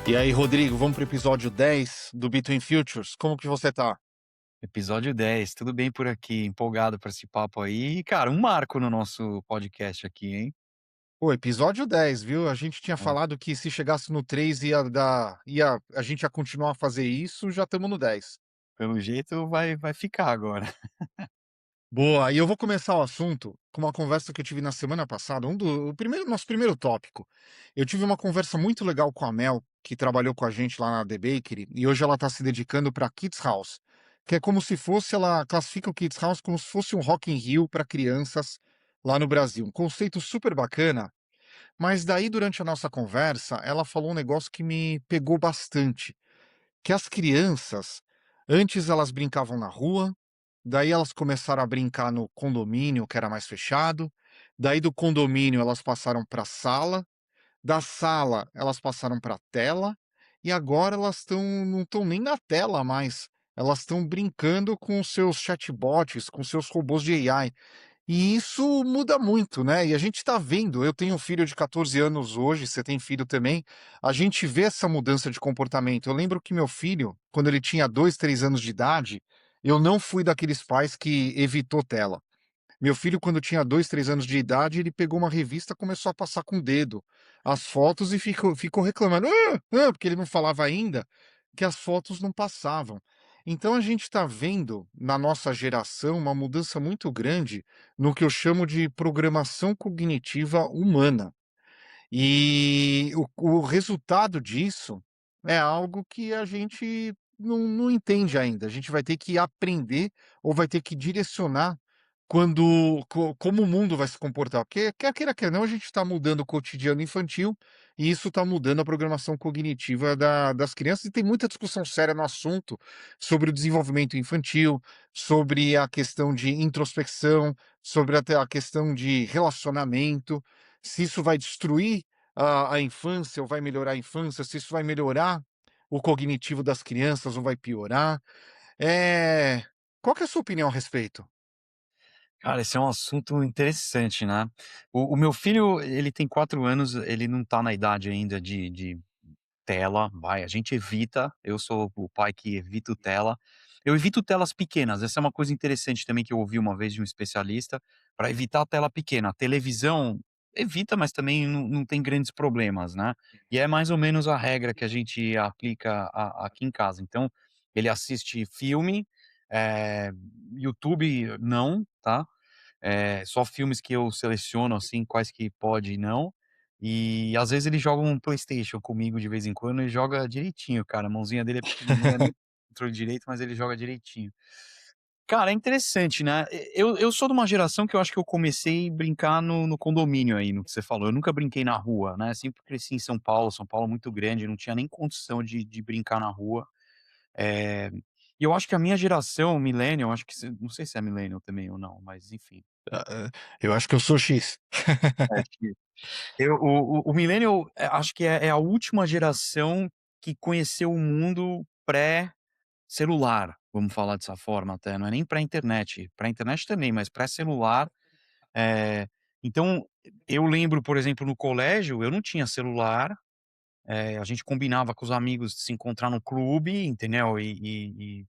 E aí, Rodrigo, vamos para o episódio 10 do Between Futures. Como que você tá? Episódio 10, tudo bem por aqui? Empolgado para esse papo aí. E, cara, um marco no nosso podcast aqui, hein? Pô, episódio 10, viu? A gente tinha É, falado que se chegasse no 3 a gente ia continuar a fazer isso, já estamos no 10. pelo jeito vai ficar agora. Boa, e eu vou começar o assunto com uma conversa que eu tive na semana passada, nosso primeiro tópico. Eu tive uma conversa muito legal com a Mel, que trabalhou com a gente lá na The Bakery, e hoje ela está se dedicando para Kids House, que é como se fosse, ela classifica o Kids House como se fosse um Rock in Rio para crianças lá no Brasil. Um conceito super bacana, mas daí durante a nossa conversa, ela falou um negócio que me pegou bastante, que as crianças, antes elas brincavam na rua, daí elas começaram a brincar no condomínio, que era mais fechado, daí do condomínio elas passaram para a sala, da sala elas passaram para a tela, e agora elas não estão nem na tela mais, elas estão brincando com os seus chatbots, com seus robôs de AI. E isso muda muito, né, e a gente está vendo, eu tenho um filho de 14 anos hoje, você tem filho também, a gente vê essa mudança de comportamento. Eu lembro que meu filho, quando ele tinha 2, 3 anos de idade, eu não fui daqueles pais que evitou tela. Meu filho, quando tinha 2, 3 anos de idade, ele pegou uma revista, começou a passar com o dedo as fotos e ficou reclamando, porque ele não falava ainda que as fotos não passavam. Então a gente está vendo, na nossa geração, uma mudança muito grande no que eu chamo de programação cognitiva humana. E o resultado disso é algo que a gente não entende ainda. A gente vai ter que aprender ou vai ter que direcionar como o mundo vai se comportar. Porque quer queira, quer não, a gente está mudando o cotidiano infantil e isso está mudando a programação cognitiva das crianças. E tem muita discussão séria no assunto sobre o desenvolvimento infantil, sobre a questão de introspecção, sobre até a questão de relacionamento, se isso vai destruir a infância ou vai melhorar a infância, se isso vai melhorar o cognitivo das crianças ou vai piorar. Eh, Qual que é a sua opinião a respeito? Cara, esse é um assunto interessante, né? O meu filho, ele tem 4 anos, ele não tá na idade ainda de tela, vai, a gente evita, eu sou o pai que evito tela. Eu evito telas pequenas, essa é uma coisa interessante também que eu ouvi uma vez de um especialista, para evitar a tela pequena. A televisão evita, mas também não tem grandes problemas, né. E é mais ou menos a regra que a gente aplica aqui em casa. Então, ele assiste filme, eh, YouTube não, tá. Só filmes que eu seleciono, assim, quais que pode e não. E às vezes ele joga um PlayStation comigo de vez em quando e joga direitinho, cara. A mãozinha dele é pequenininha, não é nem controle direito, mas ele joga direitinho. Cara, é interessante, né. Eu sou de uma geração que eu acho que eu comecei a brincar no condomínio aí, no que você falou. Eu nunca brinquei na rua, né, sempre cresci em São Paulo muito grande, não tinha nem condição de brincar na rua. Eh, e eu acho que a minha geração millennial, acho que você não sei se é millennial também ou não, mas enfim. Eu acho que eu sou X. É, o millennial, acho que é a última geração que conheceu o mundo pré-celular, vamos falar dessa forma até, não é nem pré-internet, pré-internet também, mas pré-celular, eh, então, eu lembro, por exemplo, no colégio, eu não tinha celular, a gente combinava com os amigos de se encontrar no clube, entendeu, e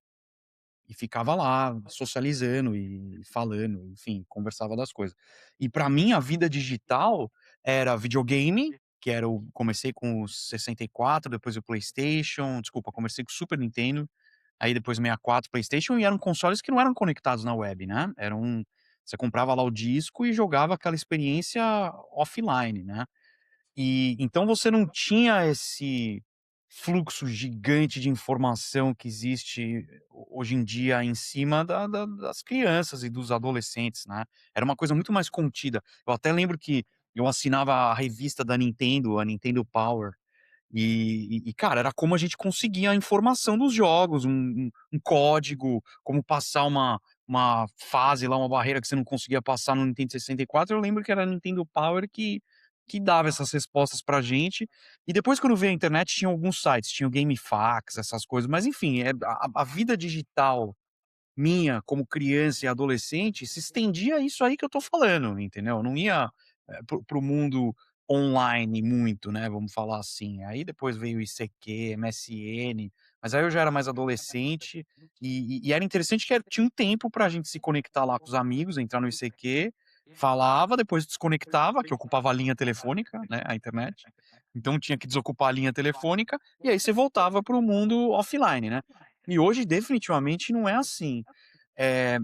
ficava lá socializando e falando, enfim, conversava das coisas. E pra mim a vida digital era videogame, que era o comecei com o 64, depois o PlayStation, desculpa, comecei com o Super Nintendo, aí depois o 64, PlayStation, e eram consoles que não eram conectados na web, né, você comprava lá o disco e jogava aquela experiência offline, né. E então você não tinha esse fluxo gigante de informação que existe hoje em dia em cima das crianças e dos adolescentes, né. Era uma coisa muito mais contida. Eu até lembro que eu assinava a revista da Nintendo, a Nintendo Power, cara, era como a gente conseguia a informação dos jogos, um código, como passar uma fase lá, uma barreira que você não conseguia passar no Nintendo 64. Eu lembro que era a Nintendo Power que dava essas respostas pra gente. E depois, quando veio a internet, tinha alguns sites, tinha o GameFAQs, essas coisas, mas enfim, a vida digital minha como criança e adolescente se estendia a isso aí que eu tô falando, entendeu? Eu não ia, para o mundo online muito, né, vamos falar assim. Aí depois veio o ICQ, MSN, mas aí eu já era mais adolescente, e era interessante que tinha um tempo pra gente se conectar lá com os amigos, entrar no ICQ, falava, depois desconectava, que ocupava a linha telefônica, né, a internet. Então tinha que desocupar a linha telefônica, e aí você voltava para o mundo offline, né. E hoje definitivamente não é assim. Eh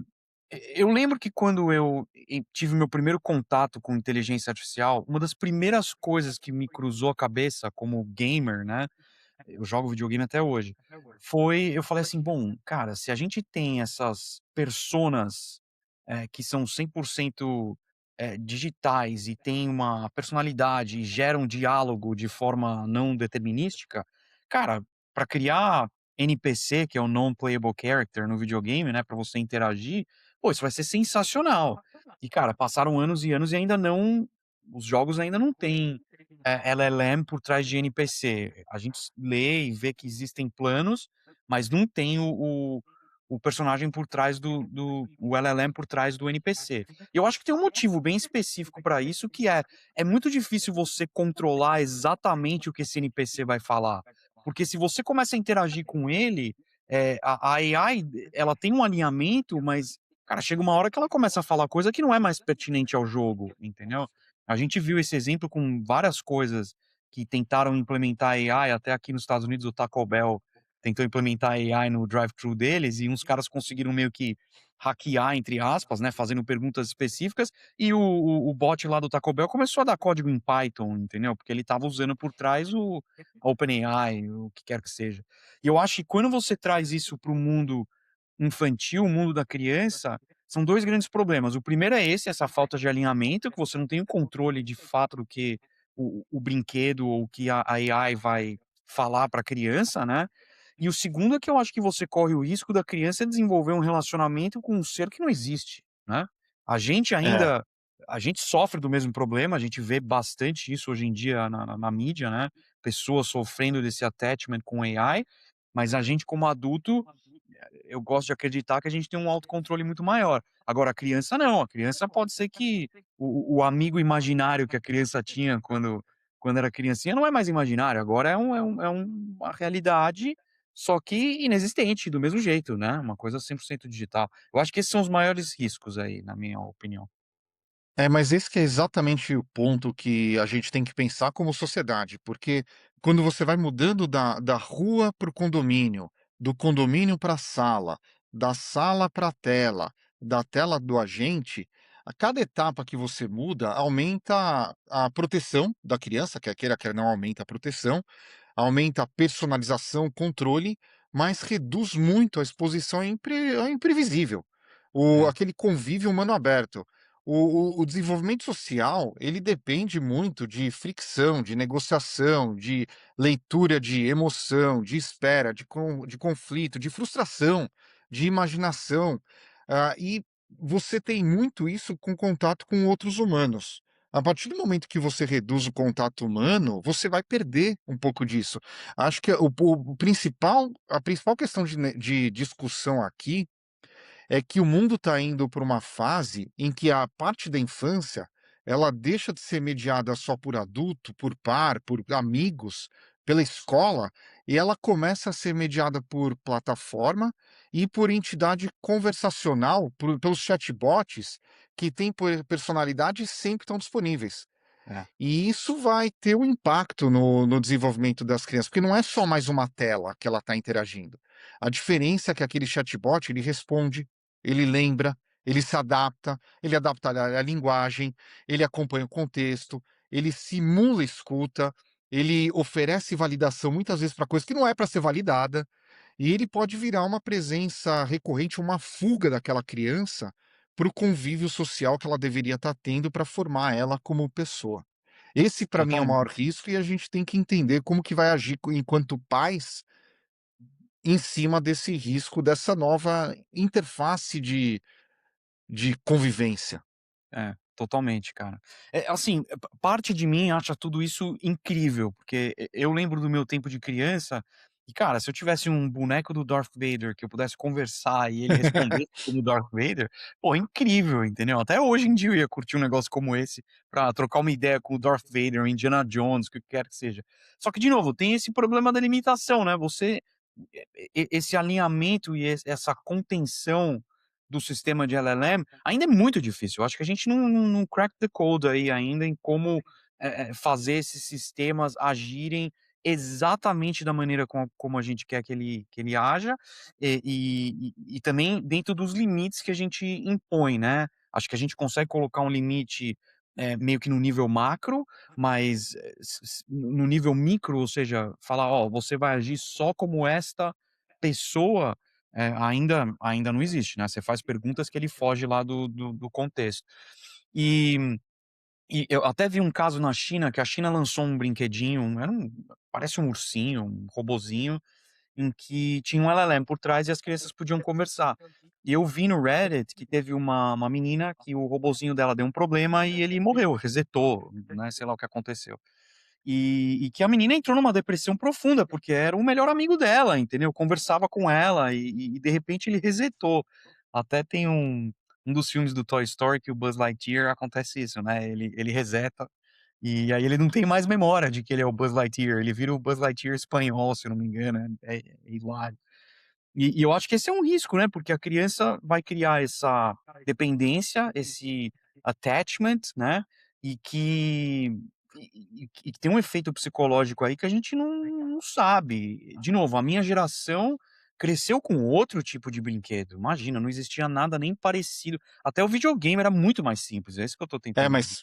eu lembro que quando eu tive meu primeiro contato com inteligência artificial, uma das primeiras coisas que me cruzou a cabeça como gamer, né, eu jogo videogame até hoje, eu falei assim: "Bom, cara, se a gente tem essas personas, que são 100% digitais e têm uma personalidade e geram diálogo de forma não determinística, cara, para criar NPC, que é o Non-Playable Character no videogame, né, para você interagir, pô, isso vai ser sensacional". E, cara, passaram anos e anos e ainda não os jogos ainda não têm LLM por trás de NPC. A gente lê e vê que existem planos, mas não tem o personagem por trás o LLM por trás do NPC. E eu acho que tem um motivo bem específico para isso, que é muito difícil você controlar exatamente o que esse NPC vai falar. Porque se você começa a interagir com ele, a AI, ela tem um alinhamento, mas, cara, chega uma hora que ela começa a falar coisa que não é mais pertinente ao jogo, entendeu? A gente viu esse exemplo com várias coisas que tentaram implementar AI, até aqui nos Estados Unidos o Taco Bell tentou implementar AI no drive-thru deles, e uns caras conseguiram meio que "hackear", entre aspas, né, fazendo perguntas específicas, e o bot lá do Taco Bell começou a dar código em Python, entendeu, porque ele estava usando por trás a OpenAI, o que quer que seja. E eu acho que quando você traz isso para o mundo infantil, o mundo da criança, são 2 grandes problemas. O primeiro é esse, essa falta de alinhamento, que você não tem o controle de fato do que o brinquedo ou o que a AI vai falar para a criança, né. E o segundo é que eu acho que você corre o risco da criança desenvolver um relacionamento com um ser que não existe, né. A gente É. ainda a gente sofre do mesmo problema, a gente vê bastante isso hoje em dia na mídia, né, pessoas sofrendo desse attachment com AI, mas a gente como adulto, eu gosto de acreditar que a gente tem um autocontrole muito maior. Agora a criança não, a criança pode ser que o amigo imaginário que a criança tinha quando era criancinha não é mais imaginário, agora uma realidade, só que inexistente do mesmo jeito, né, uma coisa 100% digital. Eu acho que esses são os maiores riscos aí, na minha opinião. É, mas esse que é exatamente o ponto que a gente tem que pensar como sociedade, porque quando você vai mudando da rua para o condomínio, do condomínio para a sala, da sala para a tela, da tela do agente, a cada etapa que você muda, aumenta a proteção da criança, quer queira, quer não, aumenta a proteção, aumenta a personalização, controle, mas reduz muito a exposição ao imprevisível, É, aquele convívio humano aberto. O desenvolvimento social, ele depende muito de fricção, de negociação, de leitura de emoção, de espera, de conflito, de frustração, de imaginação, e você tem muito isso com contato com outros humanos. A partir do momento que você reduz o contato humano, você vai perder um pouco disso. Acho que o principal a principal questão de discussão aqui é que o mundo está indo para uma fase em que a parte da infância, ela deixa de ser mediada só por adulto, por par, por amigos, pela escola, e ela começa a ser mediada por plataforma e por entidade conversacional, pelos chatbots que têm personalidade e sempre estão disponíveis. é, E isso vai ter um impacto no desenvolvimento das crianças, porque não é só mais uma tela que ela está interagindo. A diferença é que aquele chatbot, ele responde, ele lembra, ele se adapta, ele adapta a linguagem, ele acompanha o contexto, ele simula escuta, ele oferece validação muitas vezes para coisa que não é para ser validada, e ele pode virar uma presença recorrente, uma fuga daquela criança para o convívio social que ela deveria estar tendo para formar ela como pessoa. Esse para mim é o maior totalmente. risco e a gente tem que entender como que vai agir enquanto pais em cima desse risco, dessa nova interface de convivência. É, totalmente, cara. Assim, parte de mim acha tudo isso incrível, porque eu lembro do meu tempo de criança, E, cara, se eu tivesse um boneco do Darth Vader que eu pudesse conversar e ele respondesse como Darth Vader, pô, incrível, entendeu? Até hoje em dia eu ia curtir um negócio como esse pra trocar uma ideia com o Darth Vader, o Indiana Jones, o que quer que seja. Só que, de novo, tem esse problema da limitação, né? Você esse alinhamento e essa contenção do sistema de LLM ainda é muito difícil. Eu acho que a gente não crack the code aí ainda em como, fazer esses sistemas agirem exatamente da maneira como a gente quer que ele haja, e também dentro dos limites que a gente impõe, né. Acho que a gente consegue colocar um limite, meio que no nível macro, mas, no nível micro, ou seja, falar: "Ó, você vai agir só como esta pessoa", ainda não existe, né, você faz perguntas que ele foge lá do contexto. E eu até vi um caso na China, que a China lançou um brinquedinho, era parece um ursinho, um robozinho, em que tinha um LLM por trás e as crianças podiam conversar. E eu vi no Reddit que teve uma menina que o robozinho dela deu um problema e ele morreu, resetou, né, sei lá o que aconteceu. E que a menina entrou numa depressão profunda, porque era o melhor amigo dela, entendeu, conversava com ela e de repente ele resetou. Até tem um dos filmes do Toy Story que o Buzz Lightyear acontece isso, né, ele reseta, e aí ele não tem mais memória de que ele é o Buzz Lightyear, ele vira o Buzz Lightyear espanhol, se eu não me engano, é hilário. E eu acho que esse é um risco, né, porque a criança vai criar essa dependência, esse attachment, né, e que que tem um efeito psicológico aí que a gente não sabe. De novo, a minha geração cresceu com outro tipo de brinquedo, imagina, não existia nada nem parecido, até o videogame era muito mais simples, é isso que eu tô É, tentando dizer.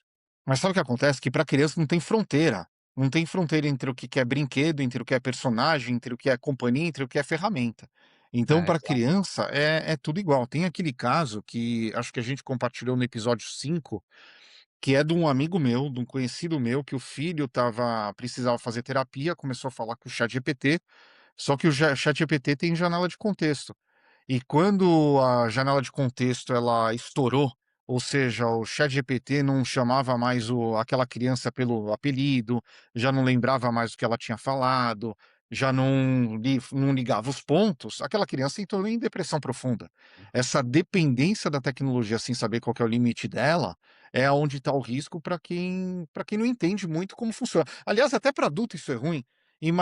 mas sabe o que acontece? Que para criança não tem fronteira. Não tem fronteira entre o que que é brinquedo, entre o que é personagem, entre o que é companhia, entre o que é ferramenta. Então, É, para exato. criança é tudo igual. Tem aquele caso que acho que a gente compartilhou no episódio 5, que é de um amigo meu, de um conhecido meu, que o filho precisava fazer terapia, começou a falar com o ChatGPT, só que o ChatGPT tem janela de contexto. E quando a janela de contexto ela estourou, ou seja, o ChatGPT não chamava mais aquela criança pelo apelido, já não lembrava mais o que ela tinha falado, já não ligava os pontos, aquela criança entrou em depressão profunda. Essa dependência da tecnologia sem saber qual que é o limite dela, é onde está o risco para quem não entende muito como funciona. Aliás, até para adulto isso é ruim,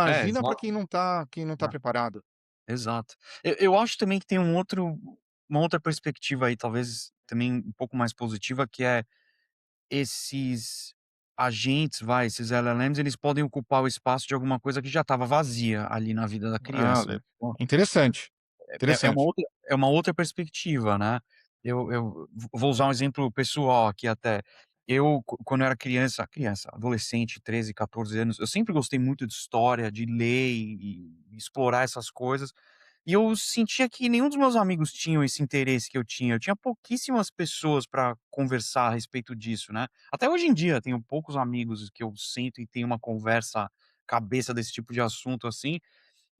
É, imagina para exato. quem não tá preparado. Exato. Eu acho também que tem uma outra perspectiva aí, talvez também um pouco mais positiva, que é esses agentes, esses LLMs, eles podem ocupar o espaço de alguma coisa que já estava vazia ali na vida da Ah, criança. Então, interessante, interessante. é uma outra perspectiva, né. Eu vou usar um exemplo pessoal aqui até. Eu quando eu era adolescente, 13, 14 anos, eu sempre gostei muito de história, de ler e explorar essas coisas. E eu sentia que nenhum dos meus amigos tinham esse interesse que eu tinha. Eu tinha pouquíssimas pessoas para conversar a respeito disso, né. Até hoje em dia tenho poucos amigos que eu sento e tenho uma conversa cabeça desse tipo de assunto, assim.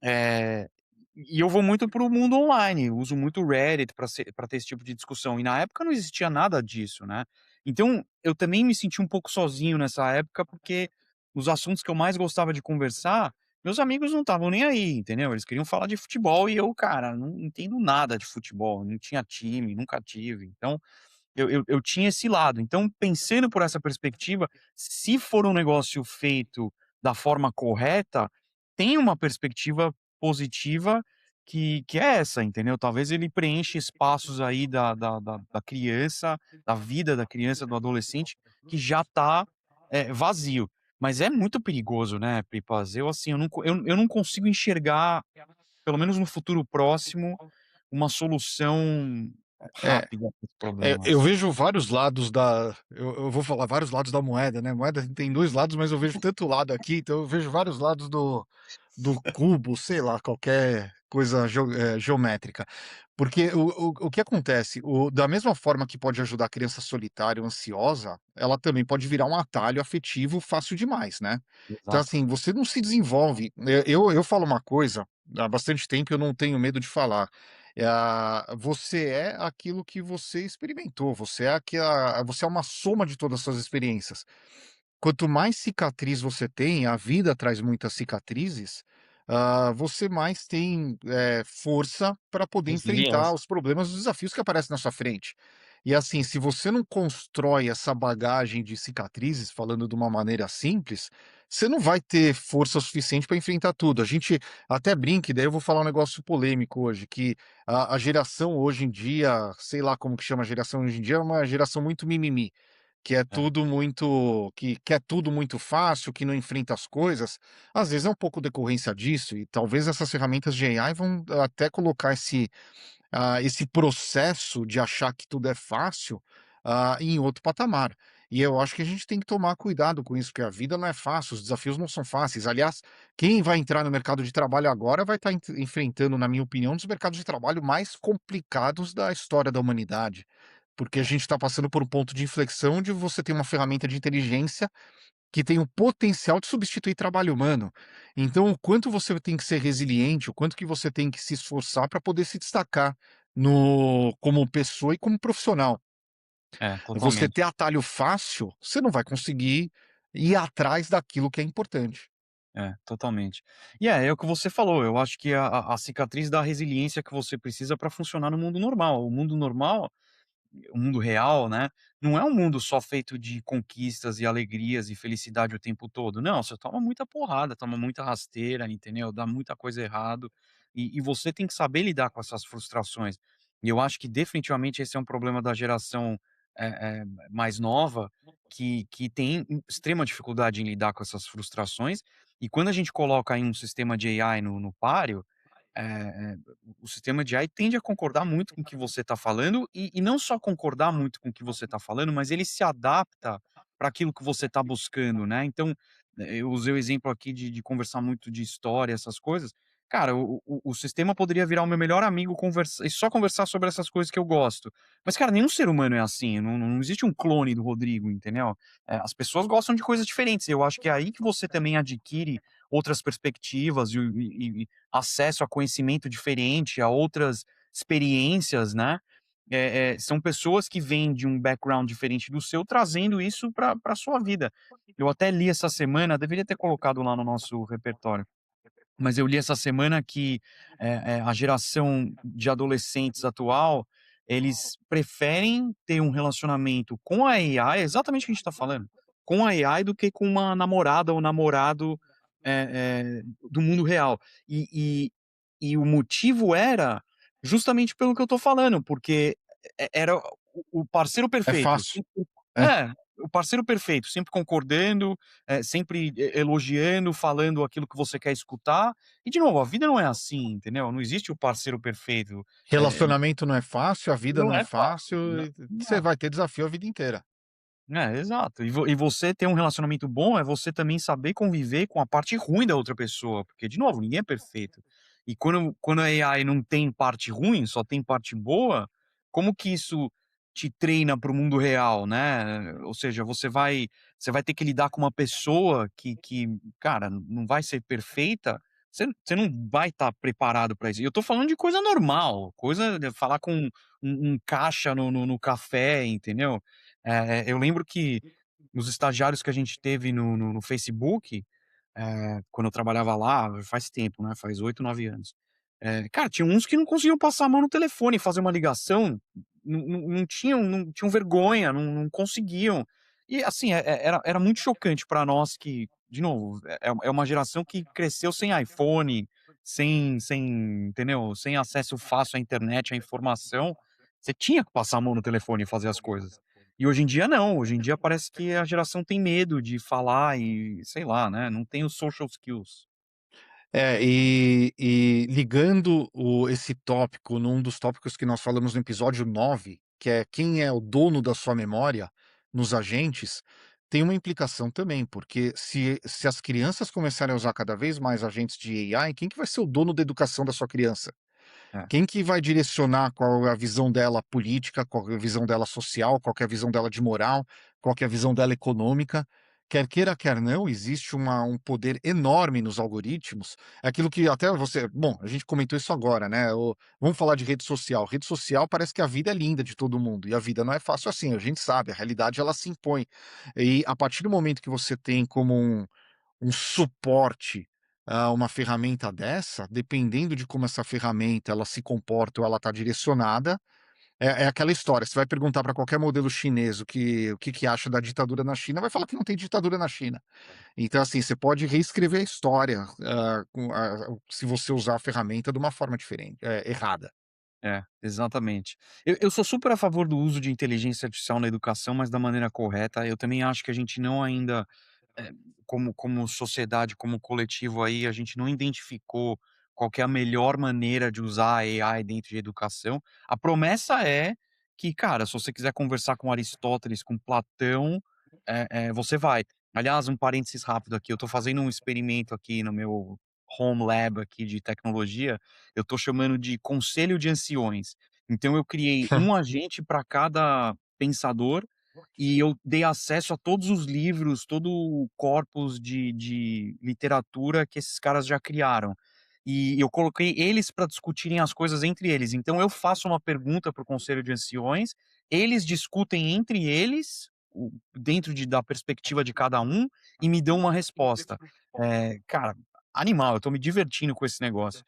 Eh, e eu vou muito para o mundo online, uso muito o Reddit para ter esse tipo de discussão, e na época não existia nada disso, né. Então, eu também me senti um pouco sozinho nessa época, porque os assuntos que eu mais gostava de conversar, meus amigos não estavam nem aí, entendeu. Eles queriam falar de futebol e eu, cara, não entendo nada de futebol, não tinha time, nunca tive, então eu tinha esse lado. Então, pensando por essa perspectiva, se for um negócio feito da forma correta, tem uma perspectiva positiva que é essa, entendeu? Talvez ele preencha espaços aí da criança, da vida da criança, do adolescente, que já tá, vazio. Mas é muito perigoso, né, Pipas? Eu, assim, eu não consigo enxergar, pelo menos no futuro próximo, uma solução É, rápida para esse eu problemas. vejo vários lados eu vou falar vários lados da moeda, né, moeda tem 2 lados, mas eu vejo tanto lado aqui, então eu vejo vários lados do cubo, sei lá, qualquer coisa geométrica. Porque o que acontece, da mesma forma que pode ajudar a criança solitária ou ansiosa, ela também pode virar um atalho afetivo fácil demais, né. Então, Exato. assim, você não se desenvolve, eu falo uma coisa, há bastante tempo eu não tenho medo de falar, você é aquilo que você experimentou, você é uma soma de todas as suas experiências. Quanto mais cicatriz você tem, a vida traz muitas cicatrizes, você mais tem, força para poder enfrentar Resiliência. os problemas, os desafios que aparecem na sua frente. E assim, se você não constrói essa bagagem de cicatrizes, falando de uma maneira simples, você não vai ter força suficiente para enfrentar tudo. A gente até brinca, e daí eu vou falar um negócio polêmico hoje, que a geração hoje em dia, sei lá como que chama a geração hoje em dia, é uma geração muito mimimi. Que é É, tudo muito que quer tudo muito fácil, que não enfrenta as coisas, às vezes é um pouco decorrência disso e talvez essas ferramentas de AI vão até colocar esse processo de achar que tudo é fácil, em outro patamar. E eu acho que a gente tem que tomar cuidado com isso, porque a vida não é fácil, os desafios não são fáceis. Aliás, quem vai entrar no mercado de trabalho agora vai estar enfrentando, na minha opinião, um dos mercados de trabalho mais complicados da história da humanidade. Porque a é, gente está passando por um ponto de inflexão onde você tem uma ferramenta de inteligência que tem o potencial de substituir trabalho humano. Então, o quanto você tem que ser resiliente, o quanto que você tem que se esforçar para poder se destacar no como pessoa e como profissional. Você totalmente. ter atalho fácil, você não vai conseguir ir atrás daquilo que é importante. É, totalmente. E é o que você falou, eu acho que a cicatriz dá a resiliência que você precisa para funcionar no mundo normal. O mundo normal, o mundo real, né, não é um mundo só feito de conquistas e alegrias e felicidade o tempo todo. Não, você toma muita porrada, toma muita rasteira, entendeu? Dá muita coisa errado, e você tem que saber lidar com essas frustrações. E eu acho que definitivamente esse é um problema da geração, mais nova, que tem extrema dificuldade em lidar com essas frustrações, e quando a gente coloca aí um sistema de AI no páreo, o sistema de AI tende a concordar muito com o que você está falando e não só concordar muito com o que você está falando, mas ele se adapta para aquilo que você está buscando, né. Então, eu usei o exemplo aqui de conversar muito de história, essas coisas. Cara, o sistema poderia virar o meu melhor amigo e só conversar sobre essas coisas que eu gosto. Mas, cara, nenhum ser humano é assim, não existe um clone do Rodrigo, entendeu. As pessoas gostam de coisas diferentes, eu acho que é aí que você também adquire outras perspectivas e acesso a conhecimento diferente, a outras experiências, né. São pessoas que vêm de um background diferente do seu, trazendo isso para sua vida. Eu até li essa semana, deveria ter colocado lá no nosso repertório, mas eu li essa semana que, a geração de adolescentes atual, eles preferem ter um relacionamento com a AI, exatamente o que a gente está falando, com a AI do que com uma namorada ou namorado, do mundo real. E e o motivo era justamente pelo que eu estou falando, porque era o parceiro É perfeito. fácil. É. É, o parceiro perfeito, sempre concordando, sempre elogiando, falando aquilo que você quer escutar. E de novo, a vida não é assim, entendeu? Não existe o parceiro perfeito. Relacionamento não é fácil, a vida Não não é é fácil. fácil, e você vai ter desafio a vida inteira. Exato. E você ter um relacionamento bom é você também saber conviver com a parte ruim da outra pessoa, porque de novo, ninguém é perfeito. E quando a AI não tem parte ruim, só tem parte boa, como que isso te treina para o mundo real, né? Ou seja, você vai ter que lidar com uma pessoa que, cara, não vai ser perfeita, você não vai estar preparado para isso. E eu tô falando de coisa normal, coisa de falar com um caixa no café, entendeu? Eu lembro que os estagiários que a gente teve no Facebook, quando eu trabalhava lá, faz tempo, né, faz 8 9 anos. Cara, tinha uns que não conseguiam passar a mão no telefone, fazer uma ligação, não tinham vergonha, não conseguiam. E assim, era muito chocante para nós que, de novo, é uma geração que cresceu sem iPhone, sem entendeu, sem acesso fácil à internet, à informação. Você tinha que passar a mão no telefone e fazer as coisas. E hoje em dia não, hoje em dia parece que a geração tem medo de falar e, sei lá, né, não tem os social skills. E ligando esse tópico num dos tópicos que nós falamos no episódio 9, que é quem é o dono da sua memória nos agentes, tem uma implicação também, porque se as crianças começarem a usar cada vez mais agentes de AI, quem que vai ser o dono da educação da sua criança? É. Quem que vai direcionar qual é a visão dela política, qual é a visão dela social, qual que é a visão dela de moral, qual que é a visão dela econômica? Quer queira, quer não, existe um poder enorme nos algoritmos. É aquilo que até você bom, a gente comentou isso agora, né, vamos falar de rede social. Rede social parece que a vida é linda de todo mundo, e a vida não é fácil assim, a gente sabe, a realidade ela se impõe. E a partir do momento que você tem como um suporte, uma ferramenta dessa, dependendo de como essa ferramenta ela se comporta ou ela está direcionada, é aquela história, você vai perguntar para qualquer modelo chinês o que que acha da ditadura na China, vai falar que não tem ditadura na China. Então, assim, você pode reescrever a história, se você usar a ferramenta de uma forma diferente, errada. É, exatamente. Eu sou super a favor do uso de inteligência artificial na educação, mas da maneira correta. Eu também acho que a gente não ainda, eh, como sociedade, como coletivo aí, a gente não identificou qual que é a melhor maneira de usar a AI dentro de educação. A promessa é que, cara, se você quiser conversar com Aristóteles, com Platão, você vai. Aliás, um parênteses rápido aqui, eu estou fazendo um experimento aqui no meu home lab aqui de tecnologia, eu estou chamando de conselho de anciões. Então eu criei um agente para cada pensador e eu dei acesso a todos os livros, todo o corpus de literatura que esses caras já criaram. E eu coloquei eles para discutirem as coisas entre eles. Então eu faço uma pergunta para o conselho de anciões, eles discutem entre eles, dentro da perspectiva de cada um, e me dão uma resposta. Cara, animal, eu estou me divertindo com esse negócio.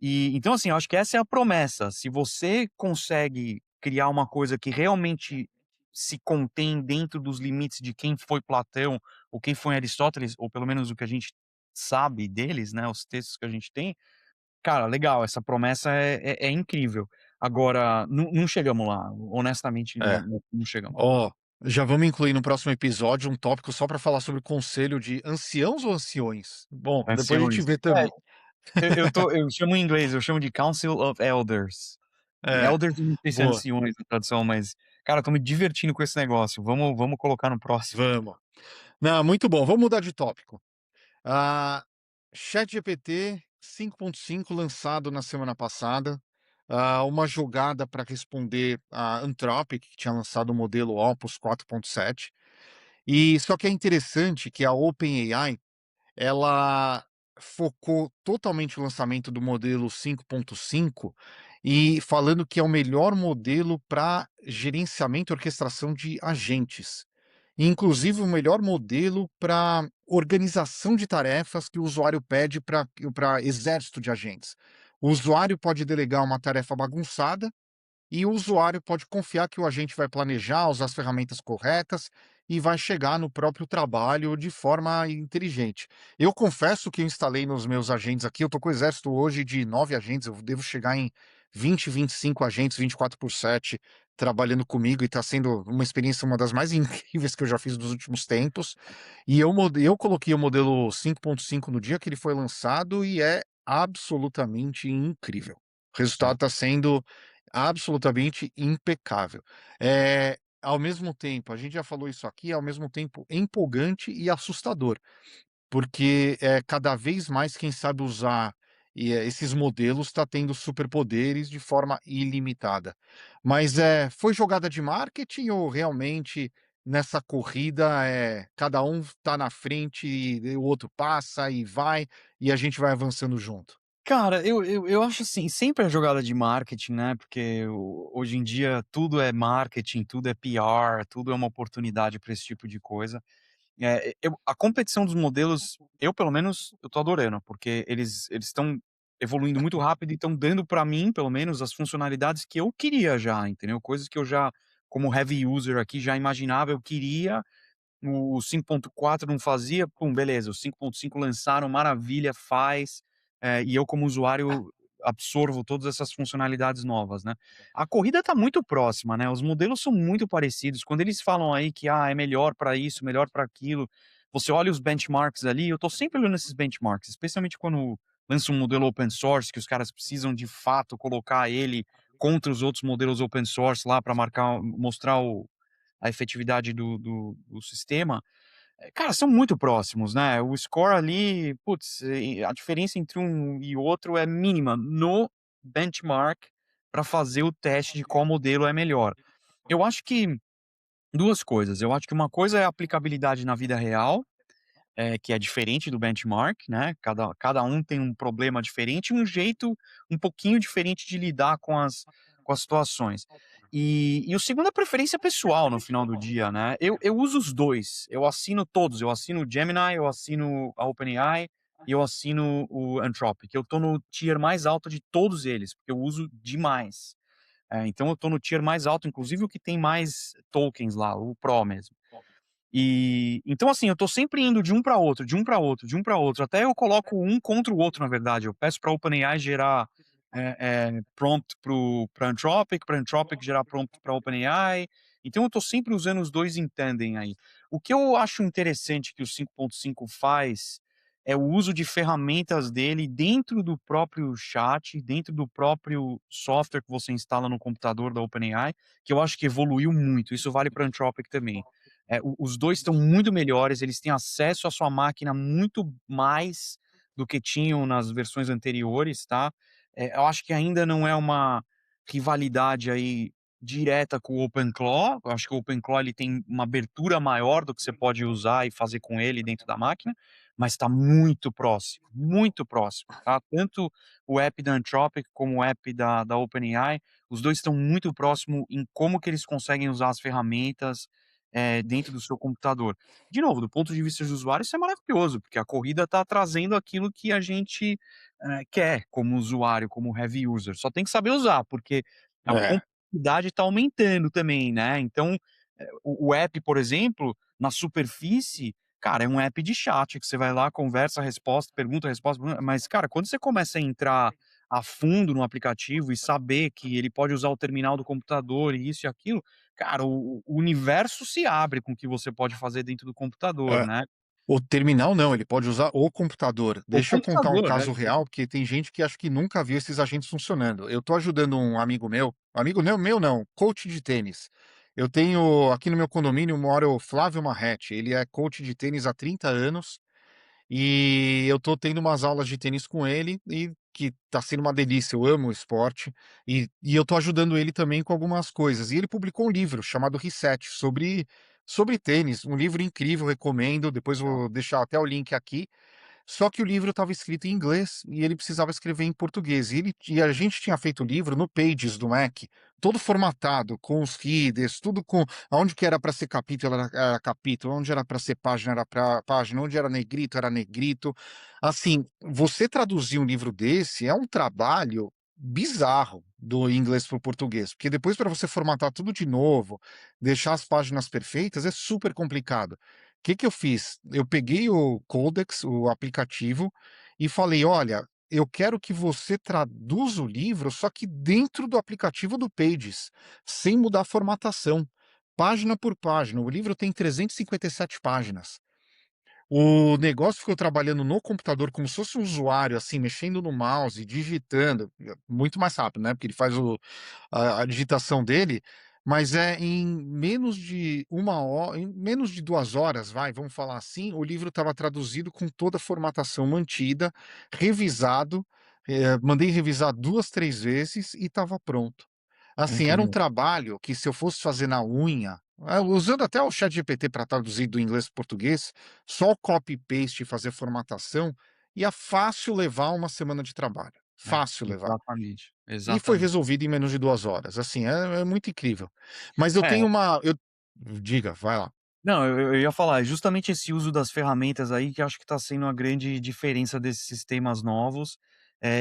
E então, assim, eu acho que essa é a promessa. Se você consegue criar uma coisa que realmente se contém dentro dos limites de quem foi Platão ou quem foi Aristóteles, ou pelo menos o que a gente sabe deles, né, os textos que a gente tem, cara, legal, essa promessa é incrível. Agora, não chegamos lá, honestamente É. não chegamos. Ó, já vamos incluir no próximo episódio um tópico só para falar sobre o conselho de anciãos ou anciões? Bom, depois a gente Anciões. vê É, também. eu chamo em inglês, eu chamo de Council of Elders. É, Elders, eu não sei se é boa, anciões na tradução, mas, cara, eu tô me divertindo com esse negócio. Vamos colocar no próximo. vamos. Não, muito bom, vamos mudar de tópico. Ah, ChatGPT 5.5 lançado na semana passada, uma jogada para responder a Anthropic, que tinha lançado o modelo Opus 4.7. E só que é interessante que a OpenAI, ela focou totalmente o lançamento do modelo 5.5 e falando que é o melhor modelo para gerenciamento e orquestração de agentes. E inclusive o melhor modelo para organização de tarefas que o usuário pede para exército de agentes. O usuário pode delegar uma tarefa bagunçada e o usuário pode confiar que o agente vai planejar, usar as ferramentas corretas e vai chegar no próprio trabalho de forma inteligente. Eu confesso que eu instalei nos meus agentes aqui, eu tô com o exército hoje de 9 agentes, eu devo chegar em 20, 25 agentes, 24/7 trabalhando comigo e está sendo uma experiência, uma das mais incríveis que eu já fiz nos últimos tempos. E eu coloquei o modelo 5.5 no dia que ele foi lançado e é absolutamente incrível. O resultado É. está sendo absolutamente impecável. Ao mesmo tempo, a gente já falou isso aqui, ao mesmo tempo empolgante e assustador, porque, cada vez mais quem sabe usar esses modelos está tendo superpoderes de forma ilimitada. Mas, foi jogada de marketing ou realmente nessa corrida, cada um está na frente e o outro passa e vai, e a gente vai avançando junto? Cara, eu acho assim, sempre é jogada de marketing, né, porque hoje em dia tudo é marketing, tudo é PR, tudo é uma oportunidade para esse tipo de coisa. A competição dos modelos, eu pelo menos, eu tô adorando, porque eles estão evoluindo muito rápido e estão dando pra mim, pelo menos, as funcionalidades que eu queria já, entendeu? Coisas que eu já, como heavy user aqui, já imaginava, eu queria, o 5.4 não fazia, pum, beleza, o 5.5 lançaram, maravilha, faz, e eu como usuário absorvo todas essas funcionalidades novas, né. A corrida tá muito próxima, né, os modelos são muito parecidos, quando eles falam aí que, é melhor para isso, melhor para aquilo, você olha os benchmarks ali, eu tô sempre olhando esses benchmarks, especialmente quando lança um modelo open source, que os caras precisam de fato colocar ele contra os outros modelos open source lá para mostrar a efetividade do sistema, cara, são muito próximos, né, o score ali, putz, a diferença entre um e outro é mínima no benchmark para fazer o teste de qual modelo é melhor. Eu acho que 2 coisas, eu acho que uma coisa é a aplicabilidade na vida real, que é diferente do benchmark, né, cada um tem um problema diferente e um jeito um pouquinho diferente de lidar com as situações. E o segundo é preferência pessoal no final do dia, né. Eu uso os 2, eu assino todos, eu assino o Gemini, eu assino a OpenAI, e eu assino o Anthropic. Eu tô no tier mais alto de todos eles, porque eu uso demais. Então eu tô no tier mais alto, inclusive o que tem mais tokens lá, o Pro mesmo. E então, assim, eu tô sempre indo de um para outro, de um para outro, de um para outro, até eu coloco um contra o outro, na verdade. Eu peço pra OpenAI gerar, prompt para Anthropic gerar prompt para OpenAI. Então eu tô sempre usando os 2 em tandem aí. O que eu acho interessante que o 5.5 faz, é o uso de ferramentas dele dentro do próprio chat, dentro do próprio software que você instala no computador da OpenAI, que eu acho que evoluiu muito. Isso vale para Anthropic também. Os 2 estão muito melhores, eles têm acesso à sua máquina muito mais do que tinham nas versões anteriores, tá. Eu acho que ainda não é uma rivalidade aí direta com o OpenClaw, eu acho que o OpenClaw ele tem uma abertura maior do que você pode usar e fazer com ele dentro da máquina, mas está muito próximo, tá. Tanto o app da Anthropic como o app da OpenAI, os 2 estão muito próximo em como que eles conseguem usar as ferramentas, dentro do seu computador. De novo, do ponto de vista de usuário, isso é maravilhoso, porque a corrida está trazendo aquilo que a gente, quer como usuário, como heavy user. Só tem que saber usar, porque a É, complexidade está aumentando também, né. Então, o app, por exemplo, na superfície, cara, é um app de chat que você vai lá, conversa, resposta, mas, cara, quando você começa a entrar a fundo no aplicativo e saber que ele pode usar o terminal do computador e isso e aquilo, cara, o universo se abre com o que você pode fazer dentro do computador, é. né. O terminal não, ele pode usar o computador. O Deixa eu contar um computador, caso real, porque tem gente que acha que nunca viu esses agentes funcionando. Eu tô ajudando um amigo meu não, coach de tênis. Eu tenho aqui no meu condomínio mora o Flávio Marretti, ele é coach de tênis há 30 anos. E eu tô tendo umas aulas de tênis com ele e que tá sendo uma delícia, eu amo o esporte, e eu tô ajudando ele também com algumas coisas. E ele publicou um livro chamado Reset sobre tênis, um livro incrível, recomendo, depois Legal. vou deixar até o link aqui. Só que o livro estava escrito em inglês e ele precisava escrever em português. E a gente tinha feito o livro no Pages do Mac, todo formatado, com os headers, tudo com aonde que era para ser capítulo era capítulo, onde era para ser página era pra página, onde era negrito. Assim, você traduzir um livro desse é um trabalho bizarro do inglês para o português, porque depois para você formatar tudo de novo, deixar as páginas perfeitas, é super complicado. Que eu fiz? Eu peguei o Codex, o aplicativo, e falei: "Olha, eu quero que você traduza o livro, só que dentro do aplicativo do Pages, sem mudar a formatação, página por página". O livro tem 357 páginas. O negócio ficou trabalhando no computador como se fosse um usuário, assim, mexendo no mouse, digitando, muito mais rápido, né, porque ele faz a digitação dele, mas é em menos de 1 hora, em menos de 2 horas, vai, vamos falar assim, o livro estava traduzido com toda a formatação mantida, revisado, mandei revisar 2, 3 vezes e estava pronto. Assim, era um Incrível. trabalho que se eu fosse fazer na unha, usando até o ChatGPT para traduzir do inglês para o português, só o copy e paste e fazer formatação, ia fácil levar 1 semana de trabalho, fácil levar. Exatamente, E foi exatamente. resolvido em menos de 2 horas, assim, é muito incrível. Mas eu É. tenho uma eu diga, vai lá. Não, eu ia falar, é justamente esse uso das ferramentas aí que eu acho que está sendo a grande diferença desses sistemas novos,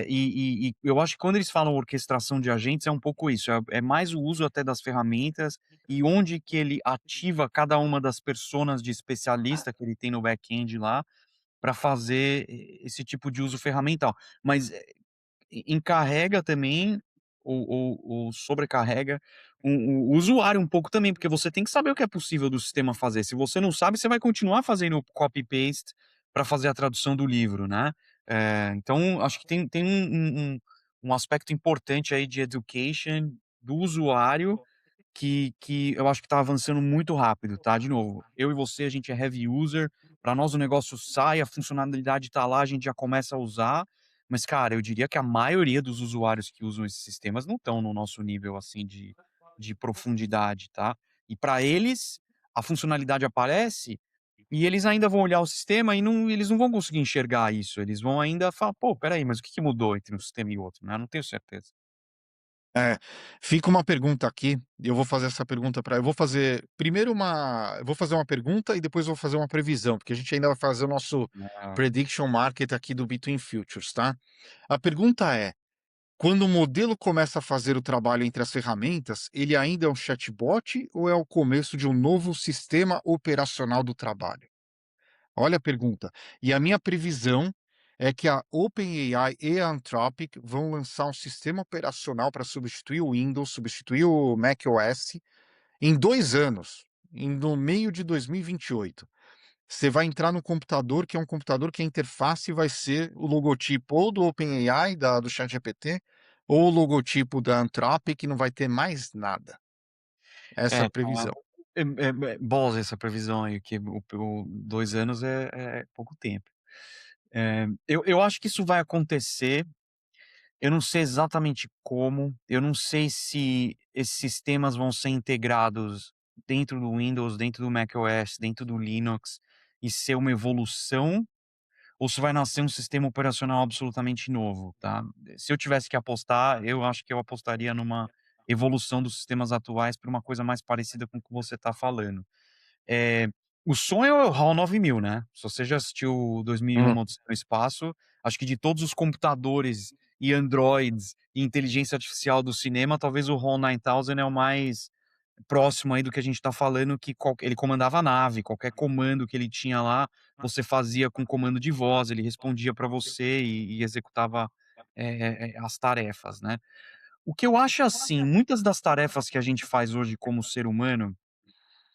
e eu acho que quando eles falam orquestração de agentes é um pouco isso, é mais o uso até das ferramentas e onde que ele ativa cada uma das personas de especialista que ele tem no back-end lá, para fazer esse tipo de uso ferramental. Mas encarrega também ou sobrecarrega o usuário um pouco também, porque você tem que saber o que é possível do sistema fazer. Se você não sabe, você vai continuar fazendo copy paste para fazer a tradução do livro, né. Então acho que tem um aspecto importante aí de education do usuário que eu acho que tá avançando muito rápido, tá. De novo, eu e você, a gente é heavy user, para nós o negócio sai, a funcionalidade tá lá, a gente já começa a usar, mas, cara, eu diria que a maioria dos usuários que usam esses sistemas não estão no nosso nível, assim, de profundidade, tá. E para eles, a funcionalidade aparece, e eles ainda vão olhar o sistema e eles não vão conseguir enxergar isso, eles vão ainda falar: "Pô, espera aí, mas o que que mudou entre um sistema e outro?", né, eu não tenho certeza. É, fica uma pergunta aqui, e eu vou fazer essa pergunta para eu vou fazer primeiro uma eu vou fazer uma pergunta e depois vou fazer uma previsão, porque a gente ainda vai fazer o nosso Ah, prediction market aqui do Between Futures, tá. A pergunta é: quando o modelo começa a fazer o trabalho entre as ferramentas, ele ainda é um chatbot ou é o começo de um novo sistema operacional do trabalho? Olha a pergunta. E a minha previsão é que a OpenAI e a Anthropic vão lançar um sistema operacional para substituir o Windows, substituir o macOS em 2 anos, no meio de 2028. Você vai entrar no computador, que é um computador que a interface vai ser o logotipo ou do OpenAI, do ChatGPT, ou o logotipo da Anthropic, não vai ter mais nada. Essa é é, a previsão. boa essa previsão aí, que o 2 anos é pouco tempo. Eu acho que isso vai acontecer, eu não sei exatamente como, eu não sei se esses sistemas vão ser integrados dentro do Windows, dentro do macOS, dentro do Linux, e ser uma evolução, ou se vai nascer um sistema operacional absolutamente novo, tá. Se eu tivesse que apostar, eu acho que eu apostaria numa evolução dos sistemas atuais para uma coisa mais parecida com o que você está falando. Eh, o sonho é o HAL 9000, né. Se você já assistiu 2001: Hum. Odisseia no Espaço, acho que de todos os computadores e androids e inteligência artificial do cinema, talvez o HAL 9000 é o mais próximo aí do que a gente tá falando, que ele comandava a nave, qualquer comando que ele tinha lá, você fazia com comando de voz, ele respondia para você e executava, as tarefas, né. O que eu acho é assim, muitas das tarefas que a gente faz hoje como ser humano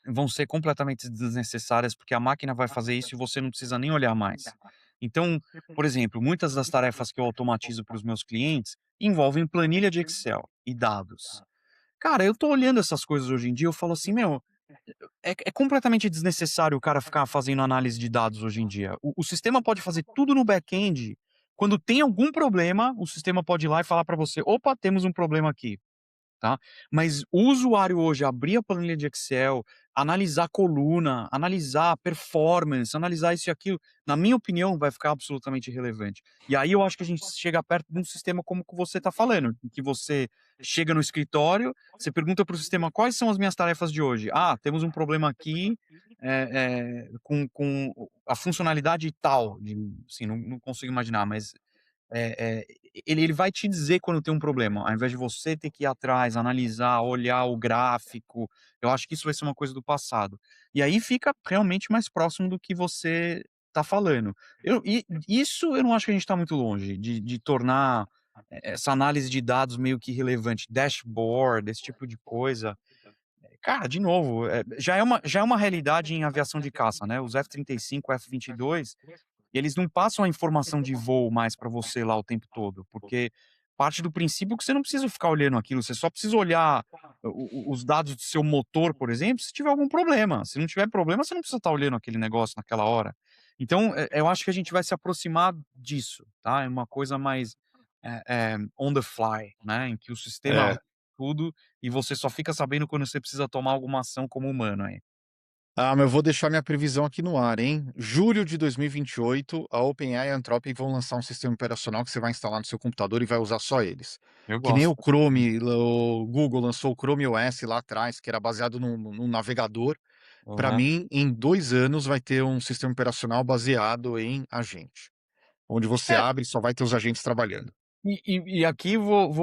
vão ser completamente desnecessárias, porque a máquina vai fazer isso e você não precisa nem olhar mais. Então, por exemplo, muitas das tarefas que eu automatizo para os meus clientes envolvem planilha de Excel e dados. Cara, eu tô olhando essas coisas hoje em dia, eu falo assim: "Meu, é completamente desnecessário o cara ficar fazendo análise de dados hoje em dia. O sistema pode fazer tudo no back-end, quando tem algum problema, o sistema pode ir lá e falar para você: 'Opa, temos um problema aqui'". Tá? Mas o usuário hoje abrir a planilha de Excel, analisar coluna, analisar performance, analisar isso e aquilo, na minha opinião, vai ficar absolutamente irrelevante. E aí eu acho que a gente chega perto de um sistema como o que você está falando, em que você chega no escritório, você pergunta para o sistema: "Quais são as minhas tarefas de hoje?". "Ah, temos um problema aqui, com a funcionalidade tal", de assim, não consigo imaginar, mas ele vai te dizer quando tem um problema, ao invés de você ter que ir atrás, analisar, olhar o gráfico, eu acho que isso vai ser uma coisa do passado. E aí fica realmente mais próximo do que você está falando. Isso eu não acho que a gente está muito longe de tornar, essa análise de dados meio que relevante, dashboard, esse tipo de coisa. Cara, de novo, já é uma realidade em aviação de caça, né, os F-35, F-22, e eles não passam a informação de voo mais para você lá o tempo todo, porque parte do princípio que você não precisa ficar olhando aquilo, você só precisa olhar os dados do seu motor, por exemplo, se tiver algum problema. Se não tiver problema, você não precisa estar olhando aquele negócio naquela hora. Então, eu acho que a gente vai se aproximar disso, tá? É uma coisa mais, on the fly, né, em que o sistema É. tudo e você só fica sabendo quando você precisa tomar alguma ação como humano aí. Ah, mas eu vou deixar minha previsão aqui no ar, hein. Julho de 2028, a OpenAI e a Anthropic vão lançar um sistema operacional que você vai instalar no seu computador e vai usar só eles. Eu Que nem o gosto. Chrome, o Google lançou o Chrome OS lá atrás, que era baseado num navegador. Para Aham. mim, em 2 anos vai ter um sistema operacional baseado em agente, onde você É, abre e só vai ter os agentes trabalhando. e aqui vou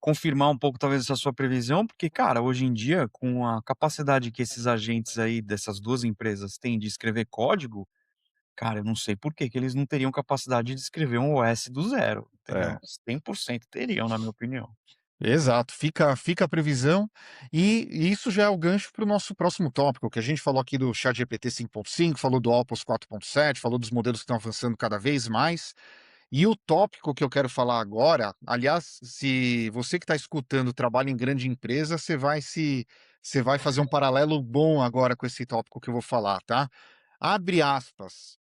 confirmar um pouco talvez essa sua previsão, porque, cara, hoje em dia, com a capacidade que esses agentes aí dessas 2 empresas têm de escrever código, cara, eu não sei por que que eles não teriam capacidade de escrever um OS do zero, entendeu? É. 100% teriam, na minha opinião. Exato, fica a previsão, e isso já é o gancho para o nosso próximo tópico, que a gente falou aqui do ChatGPT 5.5, falou do Opus 4.7, falou dos modelos que estão avançando cada vez mais, e o tópico que eu quero falar agora, aliás, se você que está escutando trabalha em grande empresa, você vai fazer um paralelo bom agora com esse tópico que eu vou falar, tá? Abre aspas.